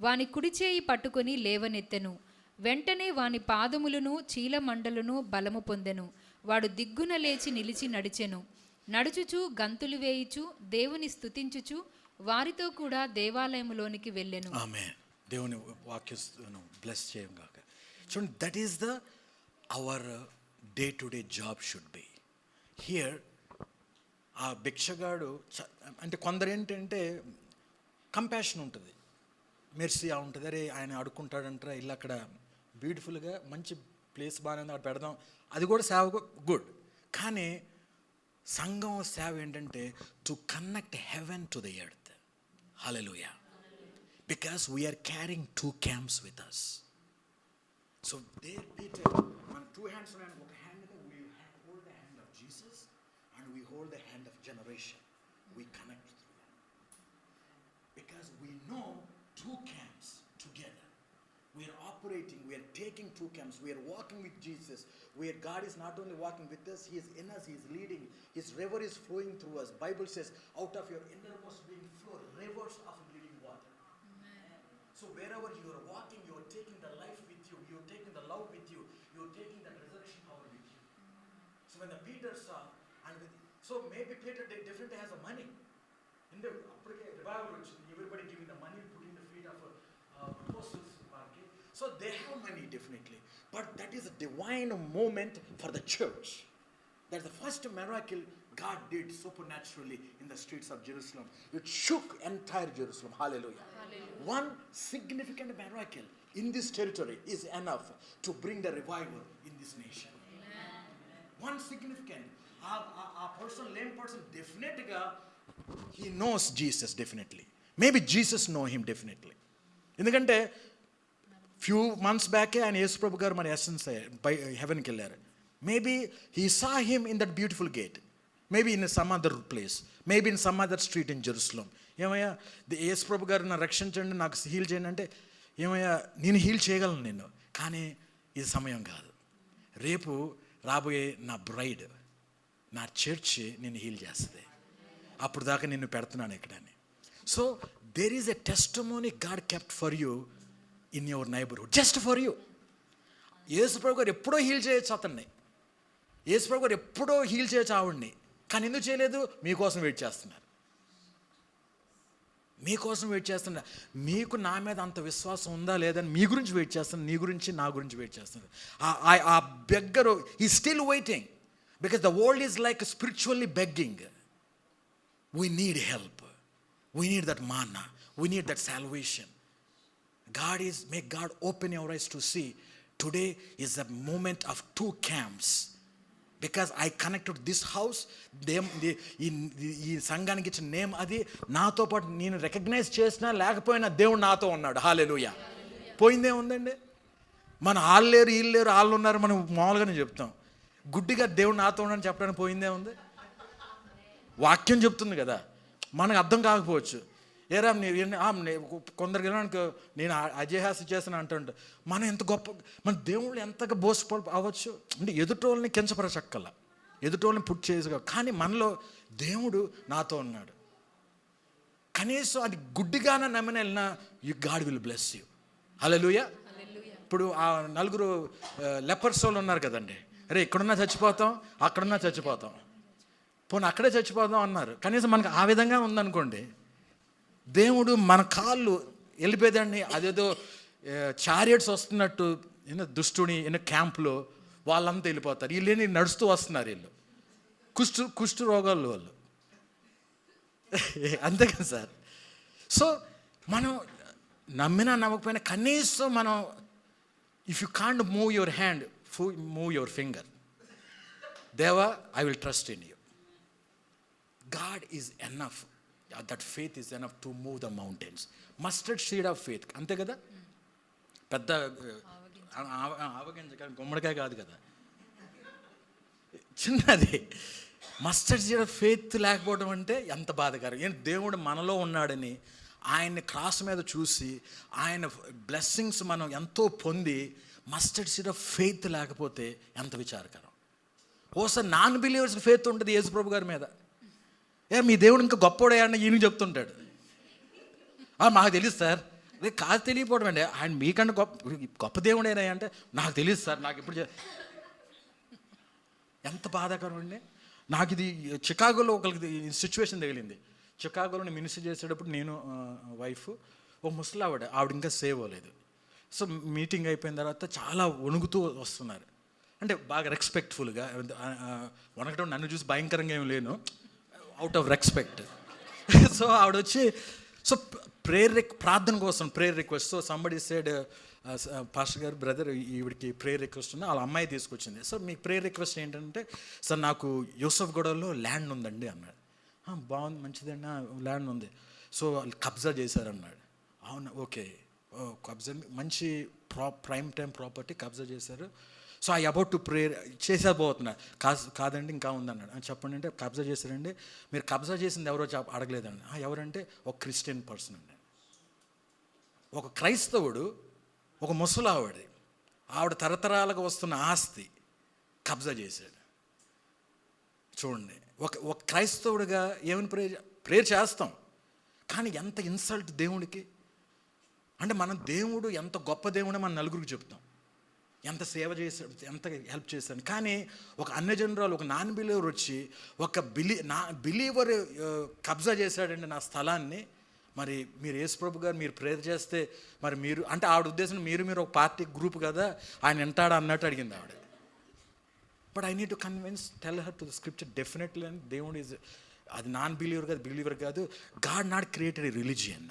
Speaker 2: వాని కుడిచేయి పట్టుకొని లేవనెత్తెను. వెంటనే వాని పాదములను చీలమండలను బలము పొందెను. వాడు దిగ్గున లేచి నిలిచి నడిచెను. నడుచుచు గంతులు వేయుచు దేవుని స్తుతించుచు వారితో కూడా దేవాలయములోనికి వెళ్ళెను.
Speaker 1: ఆమేన్. దేవుని వాక్యం బ్లెస్ చేయం గాక. చూడండి, that is the hour day to day job should be here. ఆ భిక్షగాడు అంటే కొందరు ఏంటంటే కంపాషన్ ఉంటుంది, మెర్సీ ఉంటుంది. అరే ఆయన అడుక్కుంటాడంటారా, ఇల్లు అక్కడ బ్యూటిఫుల్గా మంచి ప్లేస్ బాగానే ఉంది, అక్కడ పెడదాం. అది కూడా సేవ గుడ్. కానీ సంఘం సేవ ఏంటంటే to connect heaven to the earth. Hallelujah. Because we are carrying 2 camps with us. So there Peter, మన 2 hands ఉన్నాయి. ఒక hand we hold the hand of Jesus and we hold the hand of generation. We connect through that. Because we know 2 camps together. We are operating, we are taking 2 camps. We are walking with Jesus. Where God is not only walking with us, He is in us, He is leading. His river is flowing through us. Bible says, out of your innermost being flow rivers of living water. Amen. So wherever you are walking, you are taking the life with you. You are taking the love with you. You are taking the resurrection power with you. So when the Peter saw, so maybe Peter definitely has the money. In the revival, everybody giving the money, putting the feet of apostles. So they have money definitely. But that is a divine moment for the church. That's the first miracle God did supernaturally in the streets of Jerusalem. It shook entire Jerusalem. Hallelujah. Hallelujah. One significant miracle in this territory is enough to bring the revival in this nation. Amen. One significant. A person, lame person, definitely he knows Jesus definitely. Maybe Jesus know him definitely. ఎందుకంటే ఫ్యూ మంత్స్ బ్యాకే ఆయన యేసు ప్రభు గారు మన ఎసెన్స్ బై హెవెన్కి వెళ్ళారు. Maybe he saw him in that beautiful gate, maybe in some other place, maybe in some other street in Jerusalem. ఏమయ్యా యేసు ప్రభు గారు నన్ను రక్షించండి, నాకు హీల్ చేయండి అంటే, ఏమయ్యా నేను హీల్ చేయగలను నిన్ను, కానీ ఇది సమయం కాదు. రేపు రాబోయే నా బ్రైడ్, నా చర్చ్ నిన్ను హీల్ చేస్తుంది, అప్పుడు దాకా నిన్ను పెడుతున్నాను ఇక్కడని. So there is a testimony God kept for you in your neighbourhood, just for you. యేసుప్రభు గారు ఎప్పుడో హీల్ చేయొచ్చు అతన్ని, యేసుప్రభు గారు ఎప్పుడో హీల్ చేయొచ్చు ఆవిడ్ని, కానీ ఎందుకు చేయలేదు? మీకోసం వెయిట్ చేస్తున్నారు. మీకోసం వెయిట్ చేస్తున్నా. మీకు నా మీద అంత విశ్వాసం ఉందా లేదని మీ గురించి వెయిట్ చేస్తాను, నీ గురించి నా గురించి వెయిట్ చేస్తాను. ఆ బెగ్గరు ఈ still waiting, because the world is like spiritually begging. We need help, we need that manna, we need that salvation. Make God open your eyes to see. Today is a moment of two camps. Because I connected this house, ఈ సంఘానికి ఇచ్చిన నేమ్ అది, నాతో పాటు నేను రికగ్నైజ్ చేసినా లేకపోయినా దేవుడు నాతో ఉన్నాడు. హల్లెలూయా. పోయిందే ఉందండి. మన వాళ్ళు లేరు, వీళ్ళు లేరు, వాళ్ళు ఉన్నారు, మనం మామూలుగానే చెప్తాం. గుడ్డిగా దేవుడు నాతో ఉన్నాడని చెప్పడానికి పోయిందే ఉంది. వాక్యం చెప్తుంది కదా, మనకు అర్థం కాకపోవచ్చు. ఏరా కొందరికి వెళ్ళడానికి నేను అజయహాస్యం చేస్తాను అంటుంటే మనం ఎంత గొప్ప, మన దేవుళ్ళు ఎంతగా బోసపడి అవ్వచ్చు అంటే ఎదుటోళ్ళని కించపరచక్కల, ఎదుటోళ్ళని పుట్టి చేసి, కానీ మనలో దేవుడు నాతో ఉన్నాడు. కనీసం అది గుడ్డిగానే నమ్మిన వెళ్ళినా గాడ్ విల్ బ్లెస్ యూ. హల్లెలూయా. ఇప్పుడు ఆ 4 లెపర్స్ వాళ్ళు ఉన్నారు కదండి. అరే ఇక్కడున్నా చచ్చిపోతాం, అక్కడున్నా చచ్చిపోతాం, పోనీ అక్కడే చచ్చిపోతాం అన్నారు. కనీసం మనకు ఆ విధంగా ఉందనుకోండి, దేవుడు మన కాళ్ళు వెళ్ళిపోయేదాన్ని అదేదో చారియట్స్ వస్తున్నట్టు దుష్టుని క్యాంపులో వాళ్ళంతా వెళ్ళిపోతారు. వీళ్ళేని నడుస్తూ వస్తున్నారు, వీళ్ళు కుష్టు రోగాలు వాళ్ళు, అంతే కదా సార్. సో మనం నమ్మినా నమ్మకపోయినా కనీసం మనం, if you can't move your hand, move your finger. దేవా, I will trust in you. God is enough. That faith is enough to move the mountains. Mustard seed of faith. అంతే కదా. పెద్ద ఆవగింజ గుమ్మడికాయ కాదు కదా, చిన్నది. మస్టర్డ్ సీడ్ ఆఫ్ ఫెయిత్ లేకపోవడం అంటే ఎంత బాధకరం. ఏంటి, దేవుడు మనలో ఉన్నాడని ఆయన్ని క్రాస్ మీద చూసి ఆయన బ్లెస్సింగ్స్ మనం ఎంతో పొంది మస్టర్డ్ సీడ్ ఆఫ్ ఫెయిత్ లేకపోతే ఎంత విచారకరం. ఓసారి నాన్ బిలీవర్స్కి ఫెయిత్ ఉంటుంది యేసుప్రభు గారి మీద. మీ దేవుడు ఇంకా గొప్పవాడే అని ఈయన చెప్తుంటాడు. మాకు తెలియదు సార్. కాదు తెలియకపోవడం అండి, ఆయన మీకన్నా గొప్ప దేవుడేనా అంటే నాకు తెలియదు సార్, నాకు ఇప్పుడు ఎంత బాధాకరం అండి. నాకు ఇది చికాగోలో ఒకరికి సిచ్యువేషన్ తగిలింది. చికాగోలో నేను మినిస్టర్ చేసేటప్పుడు నేను వైఫ్ ఒక ముసలి ఆవిడ ఇంకా సేవ్ అవ్వలేదు. సో మీటింగ్ అయిపోయిన తర్వాత చాలా వణుకుతూ వస్తున్నారు. అంటే బాగా రెస్పెక్ట్ఫుల్గా వణకటం, నన్ను చూసి భయంకరంగా ఏం లేను, అవుట్ ఆఫ్ రెస్పెక్ట్. సో ఆవిడ వచ్చి, సో ప్రార్థన కోసం prayer request. So somebody side, pastor గారు బ్రదర్ ఈవిడికి ప్రేయర్ రిక్వెస్ట్ ఉంది, వాళ్ళ అమ్మాయి తీసుకొచ్చింది. సో మీకు ప్రేయర్ రిక్వెస్ట్ ఏంటంటే, సార్ నాకు యూసఫ్గూడలో ల్యాండ్ ఉందండి అన్నాడు. బాగుంది, మంచిదండి, ల్యాండ్ ఉంది. సో వాళ్ళు కబ్జా చేశారన్నాడు. అవును, ఓకే, కబ్జా మంచి ప్రైమ్ టైం ప్రాపర్టీ కబ్జా చేశారు. So I about to prayer చేసేపోతున్నాడు. కాదండి ఇంకా ఉందన్నాడు. చెప్పండి అంటే, కబ్జా చేశారండి. మీరు కబ్జా చేసింది ఎవరో అడగలేదండి. ఎవరంటే ఒక క్రిస్టియన్ పర్సన్ అండి. ఒక క్రైస్తవుడు ఒక ముసలావిడ, ఆవిడ తరతరాలుగా వస్తున్న ఆస్తి కబ్జా చేశాడు. చూడండి, ఒక క్రైస్తవుడిగా ఏమని ప్రేయర్ చేస్తాం, కానీ ఎంత ఇన్సల్ట్ దేవుడికి. అంటే మన దేవుడు ఎంత గొప్ప దేవుడో మన నలుగురికి చెప్తాం, ఎంత సేవ చేశాడు, ఎంత హెల్ప్ చేశాడు. కానీ ఒక అన్యజనరాలు, ఒక నాన్ బిలీవర్ వచ్చి ఒక బిలీవర్ కబ్జా చేశాడండి నా స్థలాన్ని. మరి మీరు యేసుప్రభు గారు మీరు ప్రేయర్ చేస్తే మరి మీరు అంటే ఆవిడ ఉద్దేశం మీరు ఒక పార్టీ గ్రూప్ కదా, ఆయన వింటాడా అన్నట్టు అడిగింది ఆవిడ. But I need to convince, tell her to the scripture definitely. And దేవుడు ఈజ్, అది నాన్ బిలీవర్ కాదు, బిలీవర్ కాదు. God not created a religion,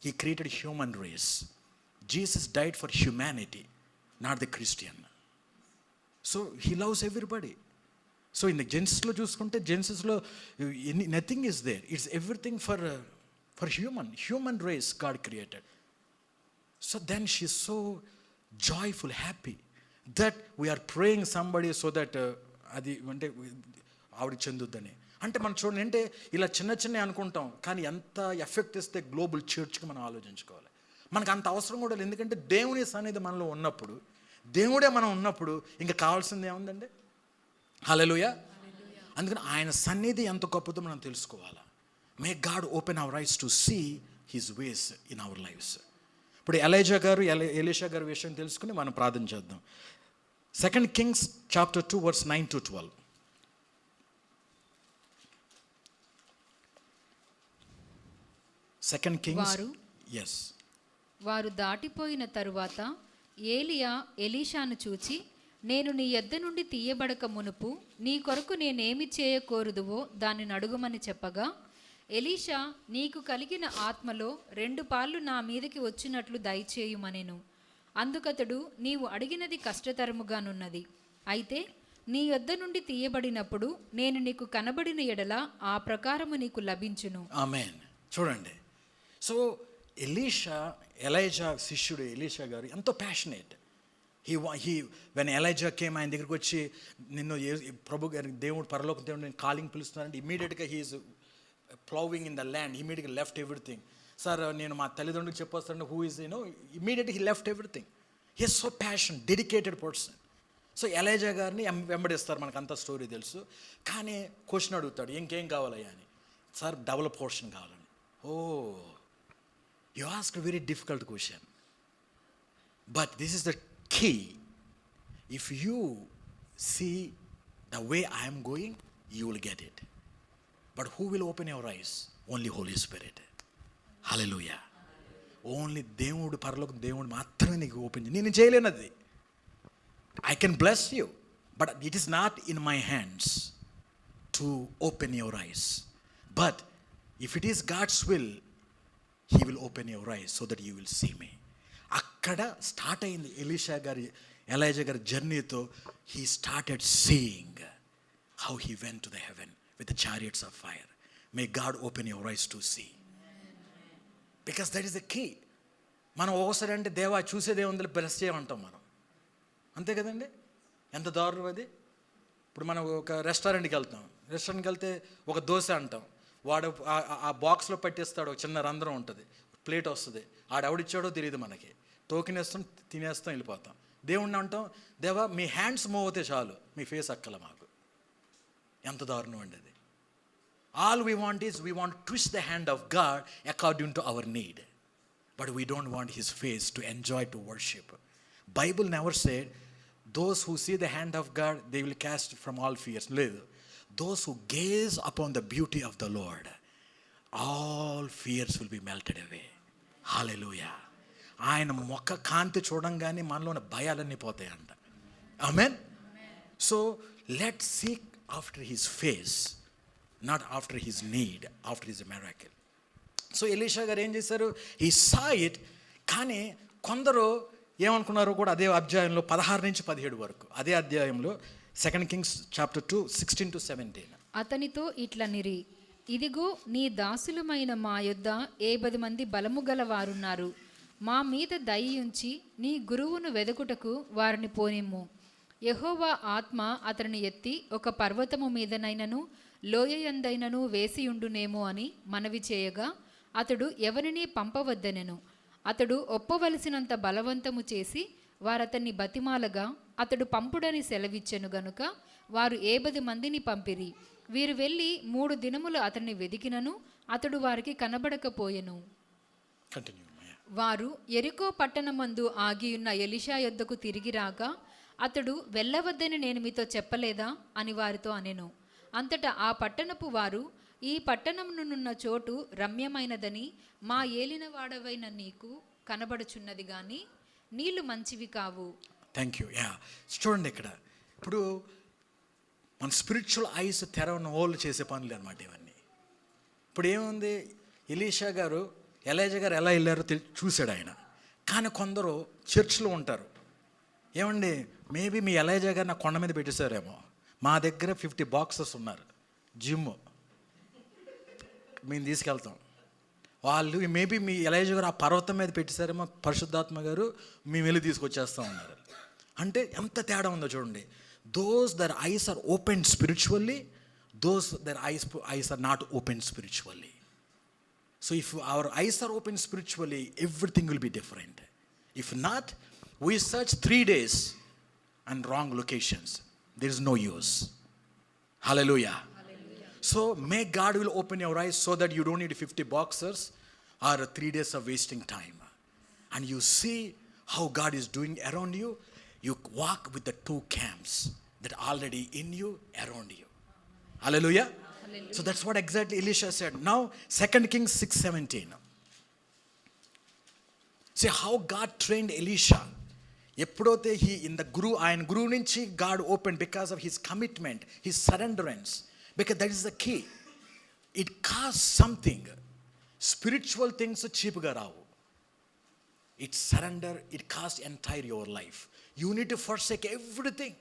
Speaker 1: he created human race. Jesus died for humanity, not the Christian. So he loves everybody. So in the Genesis-lo చూసుకుంటే, Genesis-lo nothing is there. It's everything for human race God created. So then she's so joyful, happy that we are praying somebody so that అది అంటే ఆవిడ చెందుద్దని. అంటే మనం చూడండి, అంటే ఇలా చిన్న అనుకుంటాం, కానీ ఎంత ఎఫెక్ట్ ఇస్తే గ్లోబల్ చర్చ్కి మనం ఆలోచించుకోవాలి. మనకు అంత అవసరం కూడా లేదు, ఎందుకంటే దేవుని సన్నిధి మనలో ఉన్నప్పుడు, దేవుడే మనం ఉన్నప్పుడు ఇంకా కావాల్సింది ఏముందండి. హల్లెలూయా. అందుకని ఆయన సన్నిధి ఎంత గొప్పదో మనం తెలుసుకోవాలి. May God open our eyes to see his ways in our lives. ఇప్పుడు ఎలీషా గారు విషయం తెలుసుకుని మనం ప్రార్థన చేద్దాం. 2 Kings chapter 2 verse 9 to 12. 2 Kings.
Speaker 2: వారు-
Speaker 1: Yes.
Speaker 2: వారు దాటిపోయిన తరువాత ఏలియా ఎలీషాను చూచి, నేను నీ యొద్ద నుండి తీయబడక మునుపు నీ కొరకు నేనేమి చేయకూరదువో దానిని అడుగుమని చెప్పగా, ఎలీషా, నీకు కలిగిన ఆత్మలో 2 పాళ్ళు నా మీదకి వచ్చినట్లు దయచేయుమనెను. అందుకతడు, నీవు అడిగినది కష్టతరముగానున్నది. అయితే నీ యొద్ద నుండి తీయబడినప్పుడు నేను నీకు కనబడిన ఎడల ఆ ప్రకారము నీకు లభించును.
Speaker 1: ఆమేన్. చూడండి, సో ఎలైజా శిష్యుడు ఎలీషా గారు ఎంతో passionate. He when Elijah came, ఆయన దగ్గరికి వచ్చి, నిన్ను ప్రభు గారి దేవుడు, పరలోక దేవుడు నేను కాలింగ్ పిలుస్తున్నానంటే ఇమీడియట్గా హీఈస్ ప్లౌవింగ్ ఇన్ ద ల్యాండ్, ఇమీడియట్గా లెఫ్ట్ ఎవ్రీథింగ్. సార్ నేను మా తల్లిదండ్రులకు చెప్పొస్తాను, హూ ఈజ్ ఇమీడియట్గా he left everything. He is so passion, dedicated person. So Elijah గారిని వెంబడిస్తారు, మనకు అంత స్టోరీ తెలుసు. కానీ క్వశ్చన్ అడుగుతాడు, ఇంకేం కావాలయ్యా అని. సార్ డబుల్ పోర్షన్ కావాలని. Oh, you ask very difficult question, but this is the key. If you see the way I am going, you will get it. But who will open your eyes? Only Holy Spirit. Hallelujah. Only దేవుడు, పరలోకం దేవుడు మాత్రమే నీకు ఓపెన్ చేయి. నేను చేయలేనది. I can bless you, but it is not in my hands to open your eyes. But if it is God's will, He will open your eyes so that you will see me. అక్కడ స్టార్ట్ అయింది ఎలైజా గారి జర్నీతో. He started seeing how he went to the heaven with the chariots of fire. May God open your eyes to see, because that is the key. మనం ఒకసారి అంటే దేవా చూసేదే ఉంది బ్లెస్ చేయమంటాం మనం, అంతే కదండి. ఎంత దారుణం అది. ఇప్పుడు మనం ఒక రెస్టారెంట్కి వెళ్తే ఒక దోశ అంటాం, వాడు ఆ బాక్స్లో పట్టేస్తాడు, ఒక చిన్న రంధ్రం ఉంటుంది, ప్లేట్ వస్తుంది, ఆడెవడిచ్చాడో తెలియదు మనకి, టోకెన్ వేస్తాం, తినేస్తాం, వెళ్ళిపోతాం. దేవుణ్ణి అంటాం, దేవా మీ హ్యాండ్స్ మూవ్ అవుతే చాలు, మీ ఫేస్ అక్కల మాకు. ఎంత దారుణం అండి అది. All we want is we want twist the hand of God according to our need, but we don't want his face to enjoy to worship. Bible never said those who see the hand of God they will cast from all fears. లేదు, those who gaze upon the beauty of the Lord all fears will be melted away. Hallelujah. ఆయన మొక్క కాంతి చూడంగానే మనలోని భయాలన్నీ పోతాయంట. Amen. So let seek after his face, not after his need, after his miracle. So Elisha గారు ఏం చేశారు? He saw it. కానీ కొందరు ఏమనుకున్నారు కూడా అదే అధ్యాయంలో 16 నుంచి 17 వరకు, అదే అధ్యాయంలో 2 Kings chapter 2 16 to 17.
Speaker 2: అతనితో ఇట్లనిరి, ఇదిగో నీ దాసులమైన మా యొద్ద 70 మంది బలము గల వారున్నారు. మా మీద దయయుంచి నీ గురువును వెదకుటకు వారిని పోనిమ్ము. యెహోవా ఆత్మ అతనిని ఎత్తి ఒక పర్వతము మీదనైనను లోయయందైనను వేసియుండునేమో అని మనవి చేయగా, అతడు ఎవరినీ పంపవద్దనెను. అతడు ఒప్పవలసినంత బలవంతము చేసి వారతన్ని బతిమాలగా అతడు పంపుడని సెలవిచ్చెను గనుక వారు 70 మందిని పంపిరి. వీరు వెళ్ళి 3 దినములు అతన్ని వెదికినను అతడు వారికి కనబడకపోయెను. వారు యెరికో పట్టణమందు ఆగియున్న ఎలీషా యొద్దకు తిరిగి రాగా, అతడు వెళ్ళవద్దని నేను మీతో చెప్పలేదా అని వారితో అనెను. అంతటా ఆ పట్టణపు వారు, ఈ పట్టణమునున్న చోటు రమ్యమైనదని మా ఏలినవాడవైన నీకు కనబడుచున్నది గాని నీళ్లు మంచివి కావు.
Speaker 1: Thank you. చూడండి, ఇక్కడ ఇప్పుడు మన స్పిరిచువల్ ఐస్ తెరవని వాళ్ళు చేసే పనులు అనమాట ఇవన్నీ. ఇప్పుడు ఏముంది, ఎలీషా గారు ఎలైజా గారు ఎలా వెళ్ళారో చూశాడు ఆయన. కానీ కొందరు చర్చ్లో ఉంటారు, ఏమండి మేబీ మీ ఎలైజా గారు నా కొండ మీద పెట్టేశారేమో, మా దగ్గర 50 బాక్సెస్ ఉన్నారు, జిమ్ మేము తీసుకెళ్తాం. వాళ్ళు మేబీ మీ ఎలైజా గారు ఆ పర్వతం మీద పెట్టేశారేమో, పరిశుద్ధాత్మ గారు మేము వెళ్ళి తీసుకొచ్చేస్తూ ఉన్నారు. అంటే ఎంత తేడా ఉందో చూడండి. Those their eyes are opened spiritually, those their eyes are not opened spiritually. So if our eyes are open spiritually, everything will be different. If not, we search 3 days and wrong locations, there is no use. Hallelujah. So may God will open your eyes so that you don't need 50 boxers or 3 days of wasting time, and you see how God is doing around you. You walk with the 2 camps that already in you, around you. Hallelujah. So that's what exactly Elisha said. Now 2 Kings 6:17. See how God trained Elisha. ఎప్పుడైతే ఆయన గురువు నుంచి God open because of his commitment, his surrenderance, because that is the key. It cost something. Spiritual things చీప్గా రావు. It surrender, it cost entire your life. You need to forsake everything.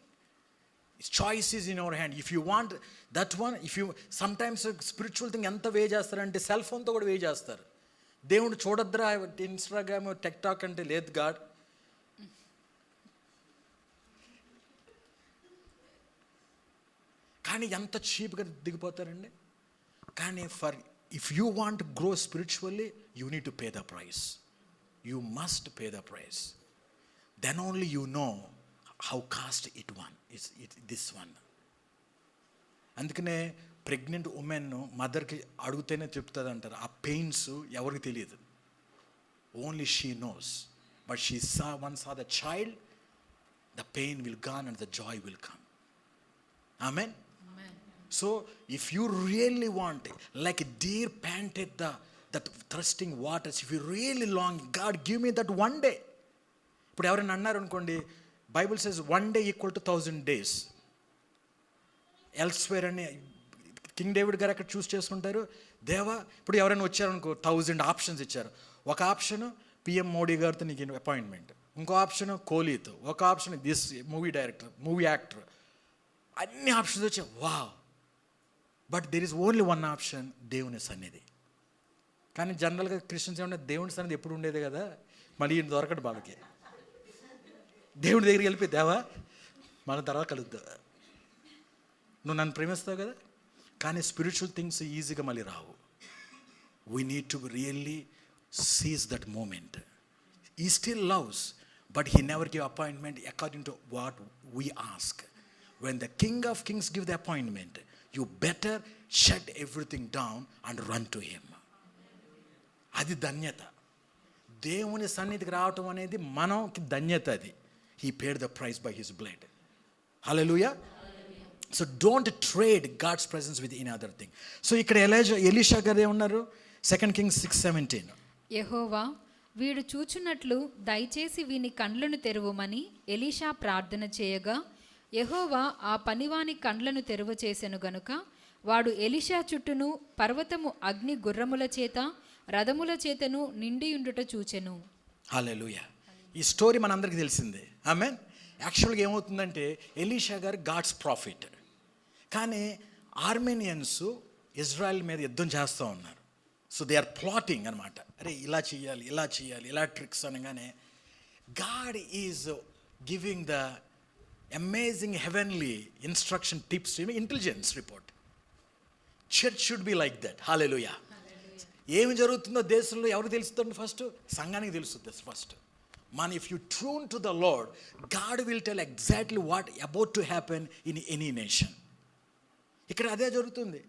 Speaker 1: Choice is in your hand. If you want that one, if you sometimes spiritual thing ఎంత వే చేస్తారంటే సెల్ ఫోన్తో కూడా వే చేస్తారు. దేవుడు చూడొద్దురా ఇన్స్టాగ్రామ్ టిక్టాక్ అంటే లేదు గాడ్. కానీ ఎంత చీప్గా దిగిపోతారండి. కానీ if you want grow spiritually, you need to pay the price. You must pay the price. Then only you know how cost it this one. అందుకనే ప్రెగ్నెంట్ ఉమెన్ మదర్కి అడిగితేనే చెప్తుంది అంటారు. ఆ పెయిన్స్ ఎవరికి తెలియదు, only she knows. But she once saw the child, the pain will gone and the joy will come. Amen. So if you really want, like a deer panted that thirsting waters, if you really long, God give me that one day. ఇప్పుడు ఎవరైనా అన్నారు అనుకోండి, Bible says 1 day equal to 1000 days. Elsewhere అని కింగ్ డేవిడ్ గారు అక్కడ చూస్ చేసుకుంటారు. దేవా, ఇప్పుడు ఎవరైనా వచ్చారనుకో, 1000 ఆప్షన్స్ ఇచ్చారు. ఒక ఆప్షన్ పిఎం మోడీ గారితో నీకు అపాయింట్మెంట్, ఇంకో ఆప్షన్ కోహ్లీతో, ఒక option this movie director, movie actor, అన్ని ఆప్షన్స్ వచ్చాయి. Wow. But there is only one option, దేవుని సన్నిధి. కానీ జనరల్గా క్రిస్టియన్స్ ఏమన్నా దేవుని సన్నిధి ఎప్పుడు ఉండేది కదా, మళ్ళీ ఈయన దొరకడు బాబుకి. దేవుని దగ్గరికి వెళ్ళిపోయి, దేవా మన తర్వాత కలుద్దా, నువ్వు నన్ను ప్రేమిస్తావు కదా. కానీ స్పిరిచువల్ థింగ్స్ ఈజీగా మళ్ళీ రావు. We need to really seize that moment. He still loves, but he never give appointment according to what we ask. When the King of kings give the appointment, you better shut everything down and run to him. అది ధన్యత. దేవుని సన్నిధికి రావటం అనేది మనకి ధన్యత. అది he paid the price by his blood. Hallelujah. So don't trade God's presence with any other thing. So ఇక్కడ ఎలీషా గారు ఏమన్నారు, 2 Kings 6:17.
Speaker 2: యెహోవా, వీడు చూచున్నట్లు దయచేసి వీని కండ్లను తెరువమని ఎలీషా ప్రార్థన చేయగా, యెహోవా ఆ పనివాని కండ్లను తెరువ చేసెను గనుక వాడు ఎలీషా చుట్టూను పర్వతము అగ్ని గుర్రముల చేత రథముల చేతను నిండియుండుట చూచెను.
Speaker 1: హల్లెలూయా. ఈ స్టోరీ మనందరికీ తెలిసిందే. ఆమేన్. యాక్చువల్గా ఏమవుతుందంటే, ఎలీషా గారు గాడ్స్ ప్రాఫిట్, కానీ ఆర్మేనియన్స్ ఇజ్రాయెల్ మీద యుద్ధం చేస్తూ ఉన్నారు. సో దే ఆర్ ప్లాటింగ్ అనమాట. అరే ఇలా చేయాలి, ఇలా చేయాలి, ఇలా ట్రిక్స్ అనగానే God is giving the amazing heavenly instruction tips, intelligence report. Church should be like that. Hallelujah. ఏమి జరుగుతుందో దేశంలో ఎవరికి తెలుస్తుంది? ఫస్ట్ సంఘానికి తెలుస్తుంది first. Man, if you tune to the Lord, God will tell exactly what about to happen in any nation. ఇక్కడ అదే జరుగుతుంది.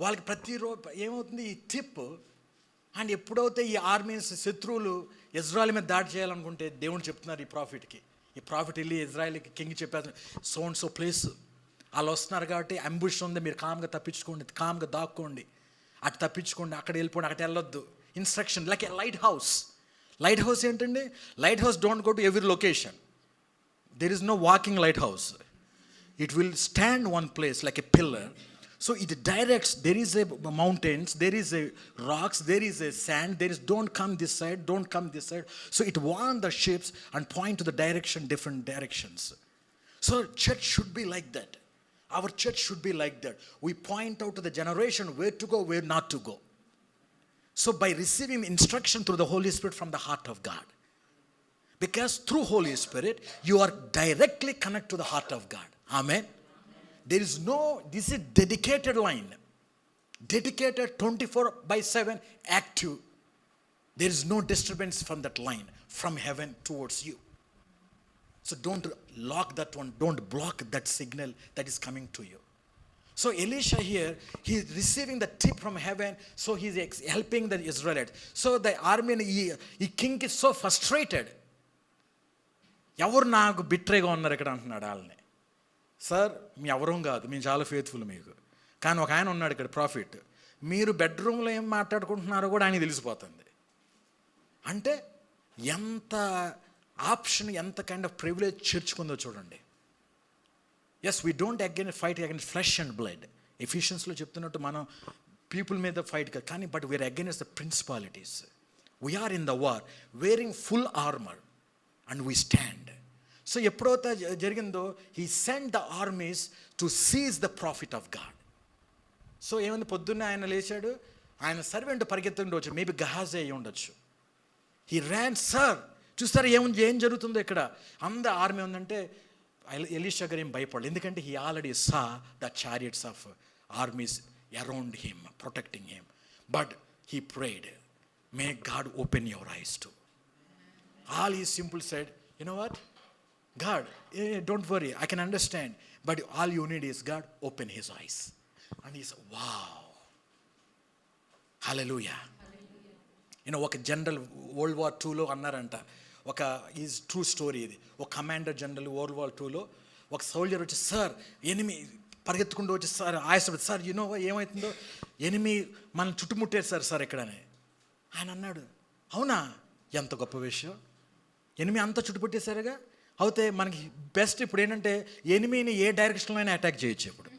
Speaker 1: వాళ్ళకి ప్రతిరోజు ఏమవుతుంది, ఈ టిప్. అండ్ ఎప్పుడైతే ఈ ఆర్మీస్ శత్రువులు ఇజ్రాయెల్ మీద దాడి చేయాలనుకుంటే దేవుడు చెప్తున్నారు ఈ ప్రాఫిట్కి. ఈ ప్రాఫిట్ వెళ్ళి ఇజ్రాయెల్కి కింగ్ చెప్పారు, సో అండ్ సో ప్లేస్ వాళ్ళు వస్తున్నారు కాబట్టి అంబుష్ ఉంది, మీరు కామ్గా తప్పించుకోండి, కామ్గా దాక్కోండి, అటు తప్పించుకోండి, అక్కడ వెళ్ళిపోండి, అక్కడ వెళ్ళొద్దు. Instruction like a lighthouse. Lighthouse ఏంటండి? Lighthouse don't go to every location. There is no walking lighthouse. It will stand one place like a pillar. So it directs, there is a mountains, there is a rocks, there is a sand, there is don't come this side, don't come this side. So it warns the ships and point to the direction, different directions. So church should be like that. Our church should be like that. We point out to the generation where to go, where not to go. So by receiving instruction through the Holy Spirit from the heart of God. Because through Holy Spirit, you are directly connected to the heart of God. Amen. There is no, this is dedicated line. Dedicated 24/7 active. There is no disturbance from that line, from heaven towards you. So don't lock that one, don't block that signal that is coming to you. So Elisha here, he is receiving the tip from heaven, so he is helping the Israelites. So the army, the king is so frustrated. ఎవరు నాకు బిట్రేగా ఉన్నారు ఇక్కడ అంటున్నాడు వాళ్ళని. సార్ మీ ఎవరం కాదు, మేము చాలా ఫేత్ఫుల్ మీకు. కానీ ఒక ఆయన ఉన్నాడు ఇక్కడ ప్రాఫిట్, మీరు బెడ్రూమ్లో ఏం మాట్లాడుకుంటున్నారో కూడా ఆయన తెలిసిపోతుంది. అంటే ఎంత ఆప్షన్, ఎంత కైండ్ ఆఫ్ ప్రివిలేజ్ చేర్చుకుందో చూడండి. Yes, we don't fight against flesh and blood. ఎఫిషియన్స్లో చెప్తున్నట్టు మనం పీపుల్ మీద ఫైట్ కాదు, కానీ but we are against the principalities. We are in the war wearing full armour and we stand. So ఎప్పుడైతే జరిగిందో, he sent the armies to seize the prophet of God. So ఏమైంది, పొద్దున్నే ఆయన లేచాడు, ఆయన సర్వెంట్ పరిగెత్తుండి వచ్చి, మేబీ గహాజే అయ్యి ఉండొచ్చు. హీ ర్యాన్, సార్ చూస్తారు ఏం జరుగుతుందో ఇక్కడ, అందరు ఆర్మీ ఉందంటే ఎలీషా గారు ఏం భయపడలేదు, ఎందుకంటే he already saw the chariots of armies around him protecting him. But he prayed, may God open your eyes too. All he simple said, you know what God, don't worry, I can understand, but all you need is God open his eyes. And he said, wow, hallelujah. ఒక జనరల్ World War II అన్నారంట, ఒక ఈజ్ ట్రూ స్టోరీ ఇది. ఒక commander general World War II ఒక సోల్జర్ వచ్చి, సార్ ఎనిమి పరిగెత్తుకుంటూ వచ్చి, సార్ ఆయాసపడి, సార్ యూనో ఏమవుతుందో, ఎనిమి మనం చుట్టుముట్టారు సార్ ఇక్కడనే. ఆయన అన్నాడు, అవునా, ఎంత గొప్ప విషయం, ఎనిమి అంతా చుట్టుముట్టేశారుగా. అయితే మనకి బెస్ట్ ఇప్పుడు ఏంటంటే, ఎనిమిని ఏ డైరెక్షన్లో అయినా అటాక్ చేయొచ్చు ఇప్పుడు.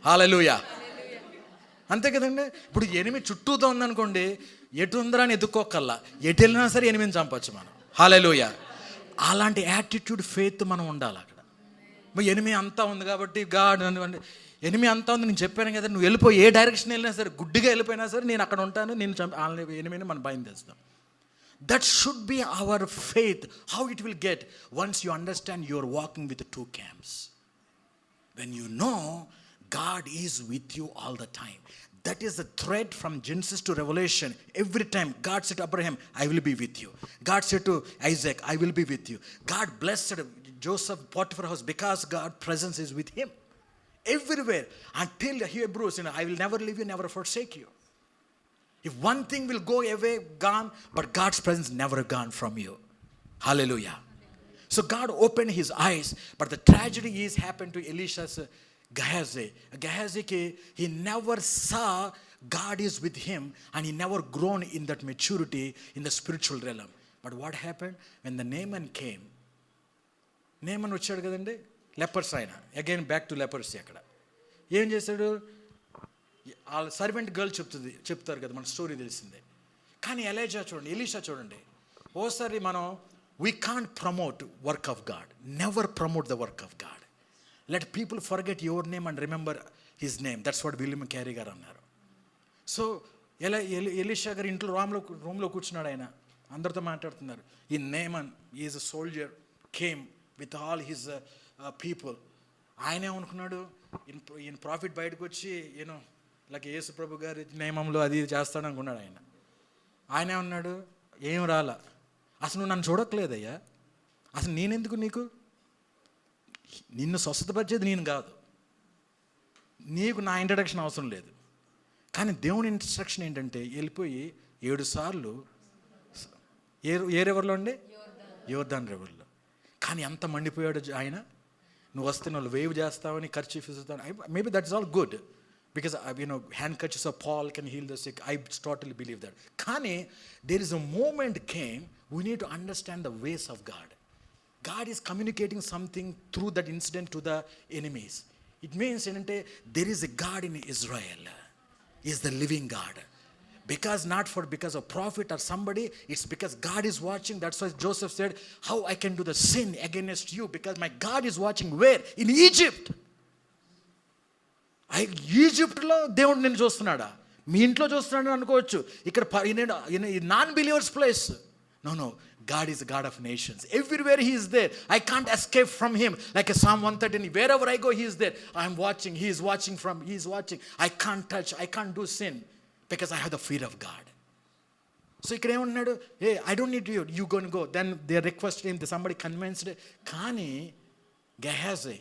Speaker 1: హల్లెలూయా, అంతే కదండి. ఇప్పుడు ఎనిమి చుట్టూతో ఉందనుకోండి, ఎటు ఉందరా అని ఎదుక్కోకల్లా, ఎటు వెళ్ళినా సరే ఎనిమిని చంపచ్చు మనం. హల్లెలూయా. అలాంటి యాటిట్యూడ్, ఫెయిత్ మనం ఉండాలి అక్కడ. ఎనిమి అంతా ఉంది కాబట్టి గాడ్, ఎనిమి అంతా ఉంది, నేను చెప్పాను కదా, నువ్వు వెళ్ళిపోయి ఏ డైరెక్షన్ వెళ్ళినా సరే, గుడ్డిగా వెళ్ళిపోయినా సరే నేను అక్కడ ఉంటాను, నేను ఎనిమిని మనం భయం తెస్తాం. That should be our faith. How it will get once you understand you are walking with the two camps. When you know God is with you all the time. That is the thread from Genesis to Revelation. Every time God said to Abraham, I will be with you. God said to Isaac, I will be with you. God blessed Joseph, Potiphar house, because God's presence is with him. Everywhere. Until Hebrews, I will never leave you, never forsake you. If one thing will go away, gone, but God's presence never gone from you. Hallelujah. So God opened his eyes, but the tragedy is happened to Elisha's Gehazi. Gehazi, he never saw God is with him, and he never grown in that maturity in the spiritual realm. But what happened when the Naaman came? Naaman వచ్చాడు కదండి, లెపర్స్ ఆయన. Again back to leprosy. అక్కడ ఏం చేశాడు, వాళ్ళ సర్వెంట్ గర్ల్ చెప్తారు కదా, మన స్టోరీ తెలిసిందే. కానీ ఎలీషా చూడండి, ఓసారి మనం we can't promote work of God, never promote the work of God. Let people forget your name and remember his name. That's what William carry గారు అన్నారు. సో ఎలీషా గారు ఇంట్లో రూమ్లో కూర్చున్నాడు, ఆయన అందరితో మాట్లాడుతున్నారు. ఈ Naaman is a soldier came with all his people. ఆయనే అనుకున్నాడు, ఈయన ప్రాఫిట్ బయటకు వచ్చి లైక్ యేసు ప్రభు గారి నియమంలో అది చేస్తాడు అనుకున్నాడు ఆయన. ఆయనే ఉన్నాడు, ఏం రాలా, అసలు నువ్వు నన్ను చూడట్లేదయ్యా, అసలు నేనెందుకు నీకు, నిన్ను స్వస్థతపరిచేది నేను కాదు, నీకు నా ఇంట్రడక్షన్ అవసరం లేదు. కానీ దేవుని ఇన్స్ట్రక్షన్ ఏంటంటే, వెళ్ళిపోయి 7 సార్లు ఏ రివర్లో అండి, యోర్దాన్ రివర్లో. కానీ ఎంత మండిపోయాడు ఆయన, నువ్వు వస్తే నువ్వు వేవ్ చేస్తావని, ఖర్చు ఇస్తావు. Maybe that's all good, because handkerchiefs of Paul can heal the sick. I totally believe that. Kane, there is a moment came, we need to understand the ways of God. God is communicating something through that incident to the enemies. It means there is a God in Israel. He is the living God. Because of prophet or somebody, it's because God is watching. That's why Joseph said, how I can do the sin against you, because my God is watching. Where? In Egypt. ఈజిప్ట్లో దేవుడు నిన్ను చూస్తున్నాడా, మీ ఇంట్లో చూస్తున్నాడు అనుకోవచ్చు, ఇక్కడ నాన్ బిలీవర్స్ ప్లేస్. నో, God is a God of nations. Everywhere he is there. I can't escape from him. Like a Psalm 113, wherever I go he is there. I am watching, he is watching. I can't touch, I can't do sin, because I have the fear of God. So ఇక్కడ ఏమన్నాడు, hey, I don't need you go and go. Then they requested him, somebody convinced. కానీ Gehazi,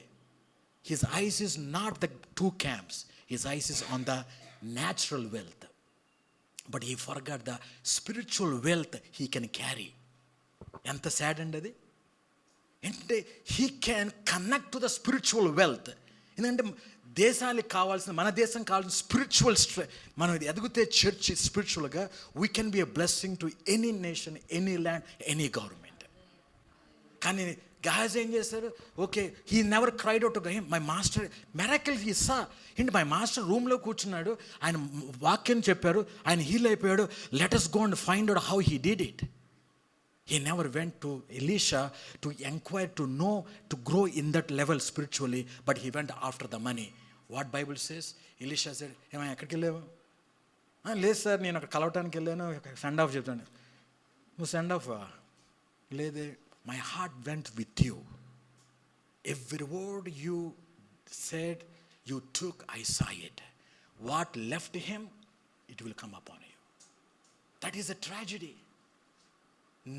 Speaker 1: his eyes is not the two camps. His eyes is on the natural wealth. But he forgot the spiritual wealth he can carry. ఎంత సాడ్ అండి అది. అంటే he can connect to the spiritual wealth. ఎందుకంటే దేశాలకు కావాల్సిన, మన దేశం కావాల్సిన స్పిరిచువల్ మనం ఎదిగితే చర్చ్ స్పిరిచువల్గా we can be a blessing to any nation, any land, any government. కానీ గహాజ్ ఏం చేశారు? Okay, he never cried out to my master miracle he saw. ఏంటి, మై మాస్టర్ రూమ్లో కూర్చున్నాడు, ఆయన వాక్యం చెప్పారు, ఆయన హీల్ అయిపోయాడు, let us go and find out how he did it. He never went to Elisha to inquire, to know, to grow in that level spiritually, but he went after the money. What Bible says? Elisha said, ఏమయ్య ఎక్కడికి వెళ్ళావు? లేదు సార్, నేను అక్కడ కలవటానికి వెళ్ళాను, సెండ్ ఆఫ్ చెప్తాను. నువ్వు సెండ్ ఆఫ్ లేదే, my heart went with you. Every word you said, you took, I saw it. What left him, it will come upon you. That is a tragedy.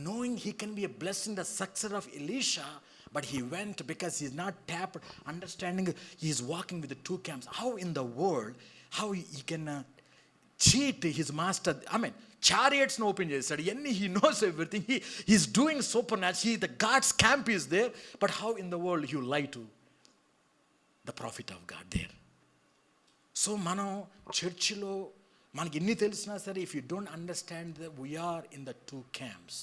Speaker 1: Knowing he can be a blessing, the success of Elisha, but he went because he's not tapped, understanding he's walking with the two camps. How in the world, how he can cheat his master? I mean, chariots no open చేస్తాడు, ఎన్ని, he knows everything, he's doing supernatural, the God's camp is there, but how in the world you lie to the prophet of God there? So మనం చర్చిలో మనకి ఎన్ని తెలిసినా సరే, if you don't understand that we are in the two camps,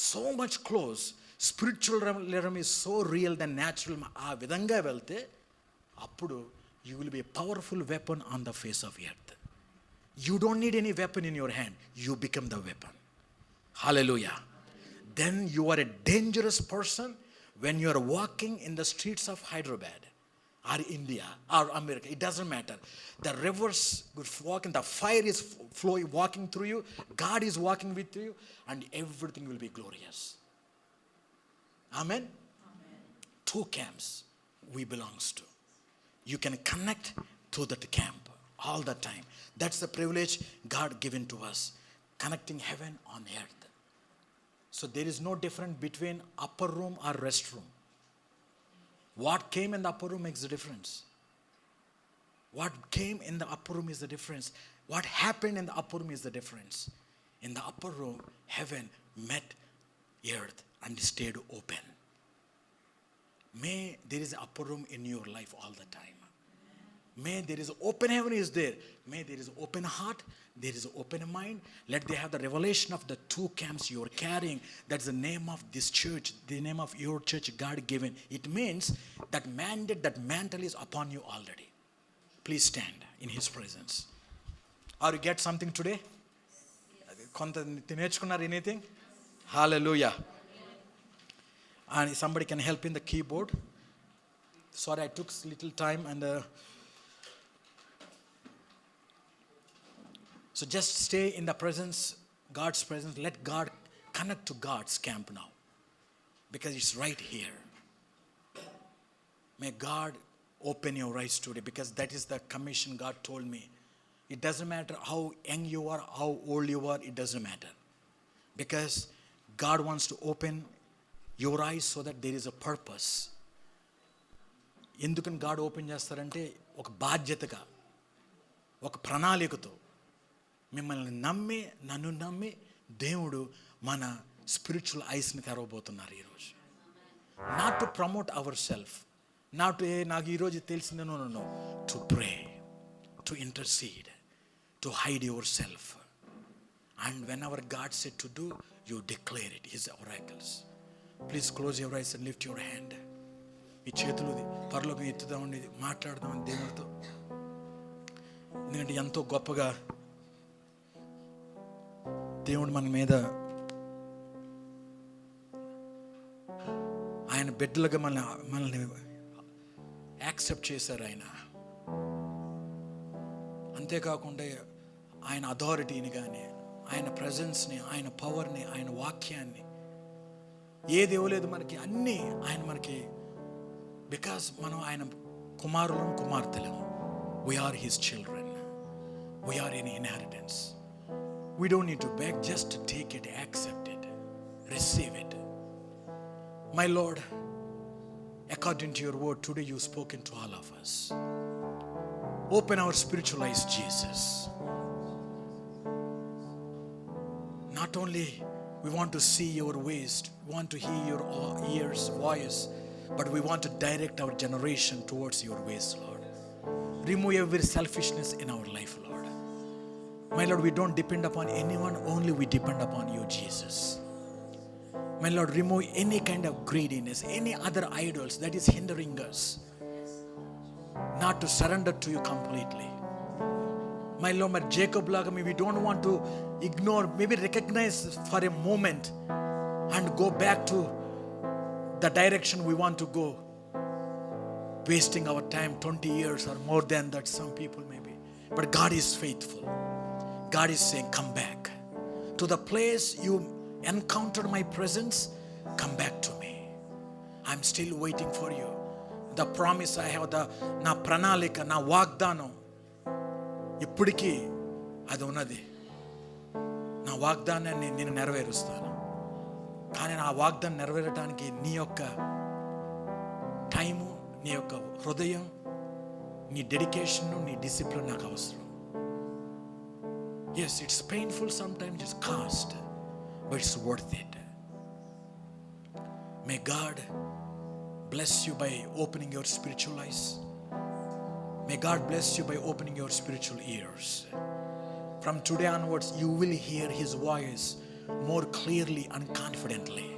Speaker 1: so much close, spiritual realm is so real than natural, ఆ విధంగా వెళ్తే అప్పుడు you will be a powerful weapon on the face of earth. You don't need any weapon in your hand, you become the weapon. Hallelujah. Then you are a dangerous person when you are walking in the streets of Hyderabad or India or America, it doesn't matter. The rivers would walk and the fire is flowing, walking through you, God is walking with you, and everything will be glorious. Amen. Two camps we belongs to. You can connect to that camp all the time. That's the privilege God given to us, connecting heaven on earth. So there is no difference between upper room or rest room. What came in the upper room makes the difference. What came in the upper room is the difference. What happened in the upper room is the difference. In the upper room, heaven met earth and stayed open. May there is an upper room in your life all the time. May there is open heaven is there. May there is open heart. There is open mind. Let they have the revelation of the two camps you are carrying. That's the name of this church, the name of your church God given. It means that mandate, that mantle is upon you already. Please stand in his presence. Or you get something today? కొంత నేర్చుకున్నారు anything? Hallelujah. And somebody can help in the keyboard. Sorry, I took little time and so just stay in the presence, God's presence. Let God connect to God's camp now, because it's right here. May God open your eyes today, because that is the commission God told me. It doesn't matter how young you are, how old you are, it doesn't matter. Because God wants to open your eyes so that there is a purpose. ఎందుకని గాడ్ ఓపెన్ చేస్తారంటే, ఒక బాధ్యతగా, ఒక ప్రణాళికతో, మిమ్మల్ని నమ్మి, నన్ను నమ్మి దేవుడు మన స్పిరిచువల్ ఐస్ని తెరవబోతున్నారు ఈరోజు. Not to promote ourself, not నాకు ఈరోజు తెలిసిందే, no, to pray, to intercede, to hide yourself. And when our God said to do, you declare it, his oracles. Please close your eyes and lift your hand. ఈ చేతులు పరలోకి ఎత్తుదామండి, మాట్లాడదామని దేవుడితో. ఎందుకంటే ఎంతో గొప్పగా దేవుడు మన మీద, ఆయన బిడ్డలుగా మనల్ని యాక్సెప్ట్ చేశారు ఆయన. అంతేకాకుండా ఆయన అథారిటీని కానీ, ఆయన ప్రజెన్స్ని, ఆయన పవర్ని, ఆయన వాక్యాన్ని, ఏది ఇవ్వలేదు మనకి, అన్నీ ఆయన మనకి. బికాస్ మనం ఆయన కుమారులం, కుమార్తెలం. We are his children, we are in inheritance. We don't need to beg, just take it, accept it, receive it. My Lord, according to your word today, you've spoken to all of us. Open our spiritual eyes, Jesus. Not only we want to see your ways, we want to hear your ears, voice, but we want to direct our generation towards your ways, Lord. Remove every selfishness in our life, Lord. My Lord, we don't depend upon anyone, only we depend upon you, Jesus. My Lord, remove any kind of greediness, any other idols that is hindering us not to surrender to you completely. My Lord, my Jacob laga, we don't want to ignore, maybe recognize for a moment and go back to the direction we want to go, wasting our time 20 years or more than that, some people maybe. But God is faithful. God is saying, come back to the place you encountered my presence. Come back to me. I'm still waiting for you. The promise I have, నా ప్రణాళిక, నా వాగ్దానం ఇప్పటికీ అది ఉన్నది. నా వాగ్దానాన్ని నేను నెరవేరుస్తాను. కానీ నా వాగ్దానం నెరవేరడానికి నీ యొక్క టైము, నీ యొక్క హృదయం, నీ డెడికేషన్, నీ డిసిప్లిన్ నాకు అవసరం. Yes, it's painful sometimes, it's cost, but it's worth it. May God bless you by opening your spiritual eyes. May God bless you by opening your spiritual ears. From today onwards, you will hear His voice more clearly and confidently.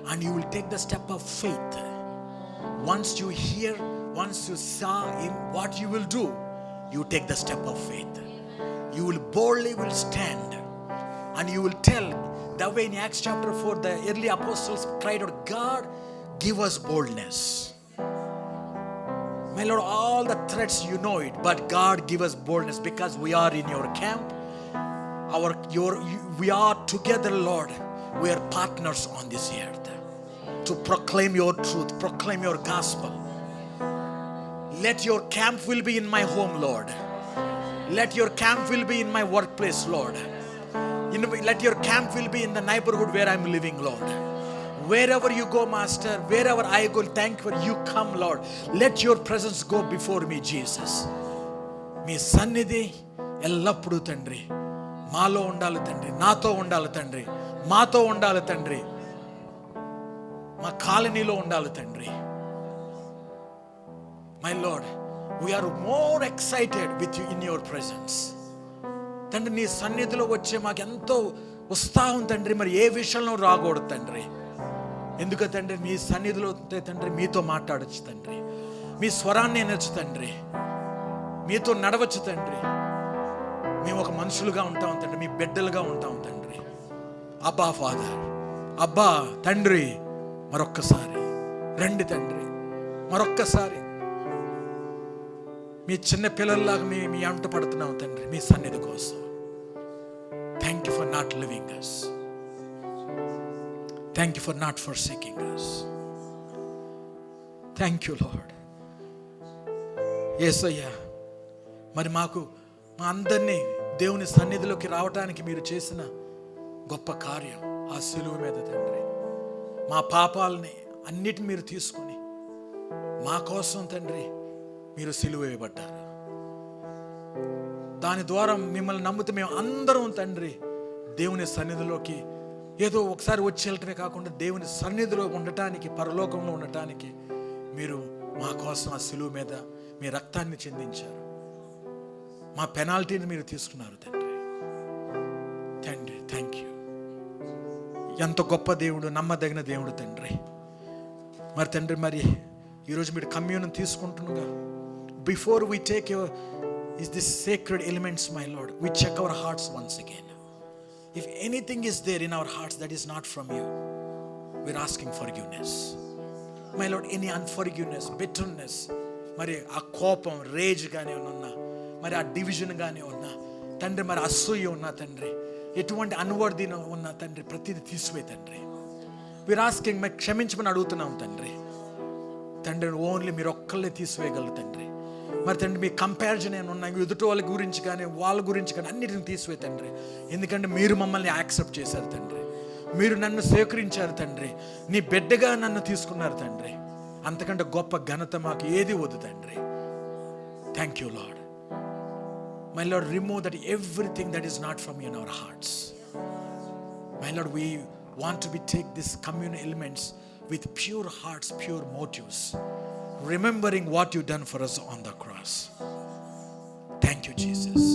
Speaker 1: And you will take the step of faith. Once you hear, once you saw Him, what you will do, you take the step of faith. You will boldly will stand and you will tell, the way in Acts chapter 4 the early apostles cried out, God, give us boldness. My Lord, all the threats you know it, but God give us boldness because we are in your camp. We are together, Lord. We are partners on this earth to proclaim your truth, proclaim your gospel. Let your camp will be in my home, Lord. Let your camp will be in my workplace, Lord. Let your camp will be in the neighborhood where I'm living, Lord. Wherever you go, Master, wherever I go, thank you, you come, Lord. Let your presence go before me, Jesus. మీ సన్నిధి ఎల్లప్పుడూ తండ్రి మాలో ఉండాలి తండ్రి, నాతో ఉండాలి తండ్రి, మాతో ఉండాలి తండ్రి, మా కాలనీలో ఉండాలి తండ్రి. My Lord, we are more excited with you in your presence. తండ్రి, నీ సన్నిధిలో వచ్చే మాకు ఎంతో ఉత్సాహం తండ్రి. మరి ఏ విషయంలో రాకూడదు తండ్రి. ఎందుకు తండ్రి, మీ సన్నిధిలో ఉంటే తండ్రి మీతో మాట్లాడచ్చు తండ్రి, మీ స్వరాన్ని వినొచ్చు తండ్రి, మీతో నడవచ్చు తండ్రి. మేము ఒక మనుషులుగా ఉంటాం తండ్రి, మీ బిడ్డలుగా ఉంటాం తండ్రి. అబ్బా ఫాదర్, అబ్బా తండ్రి, మరొక్కసారి రండి తండ్రి, మరొక్కసారి మీ చిన్న పిల్లల్లాగా మీ అంట పడుతున్నాం తండ్రి మీ సన్నిధి కోసం. Thank you for not living us. Thank you for not forsaking us. Thank you Lord. యేసయ్యా, మరి మా అందరినీ దేవుని సన్నిధిలోకి రావటానికి మీరు చేసిన గొప్ప కార్యం ఆ సిలువ మీద తండ్రి, మా పాపాలని అన్నిటిని మీరు తీసుకొని మా కోసం తండ్రి మీరు సిలువ వేయబడ్డారు. దాని ద్వారా మిమ్మల్ని నమ్మితే మేము అందరం తండ్రి దేవుని సన్నిధిలోకి ఏదో ఒకసారి వచ్చి వెళ్ళటమే కాకుండా దేవుని సన్నిధిలో ఉండటానికి, పరలోకంలో ఉండటానికి మీరు మా కోసం ఆ సిలువ మీద మీ రక్తాన్ని చెందించారు. మా పెనాల్టీని మీరు తీసుకున్నారు తండ్రి. తండ్రి థ్యాంక్ యూ. ఎంత గొప్ప దేవుడు, నమ్మదగిన దేవుడు తండ్రి. మరి తండ్రి, మరి ఈరోజు మీరు కమ్యూనియన్ తీసుకుంటుండగా, before we take these sacred elements, my Lord, we check our hearts once again. If anything is there in our hearts that is not from you, we're asking forgiveness. My Lord, any unforgiveness, bitterness, మరి ఆ కోపం, రేజ్ కానీ ఉన్నా, మరి ఆ డివిజన్ కానీ ఉన్నా తండ్రి, మరి అసూయ ఉన్నా తండ్రి, ఎటువంటి అన్వర్ది ఉన్నా తండ్రి, ప్రతిదీ తీసివే తండ్రి. వీఆర్ ఆస్కింగ్, మరి క్షమించమని అడుగుతున్నాం తండ్రి. తండ్రి, ఓన్లీ మీరు ఒక్కళ్ళే తీసివేయగలరు తండ్రి. మరి తండ్రి, మీ కంపారిజన్ ఏమైనా ఉన్నాయి ఎదుటి వాళ్ళ గురించి కానీ వాళ్ళ గురించి కానీ అన్నిటిని తీసివే తండ్రి. ఎందుకంటే మీరు మమ్మల్ని యాక్సెప్ట్ చేశారు తండ్రి, మీరు నన్ను స్వీకరించారు తండ్రి, నీ బిడ్డగా నన్ను తీసుకున్నారు తండ్రి. అంతకంటే గొప్ప ఘనత మాకు ఏది వద్దు తండ్రి. Thank you lord. My Lord, remove that everything that is not from you in our hearts. My Lord, we want to take these communal elements with pure hearts, pure motives, remembering what you done for us on the cross. Thank you, Jesus.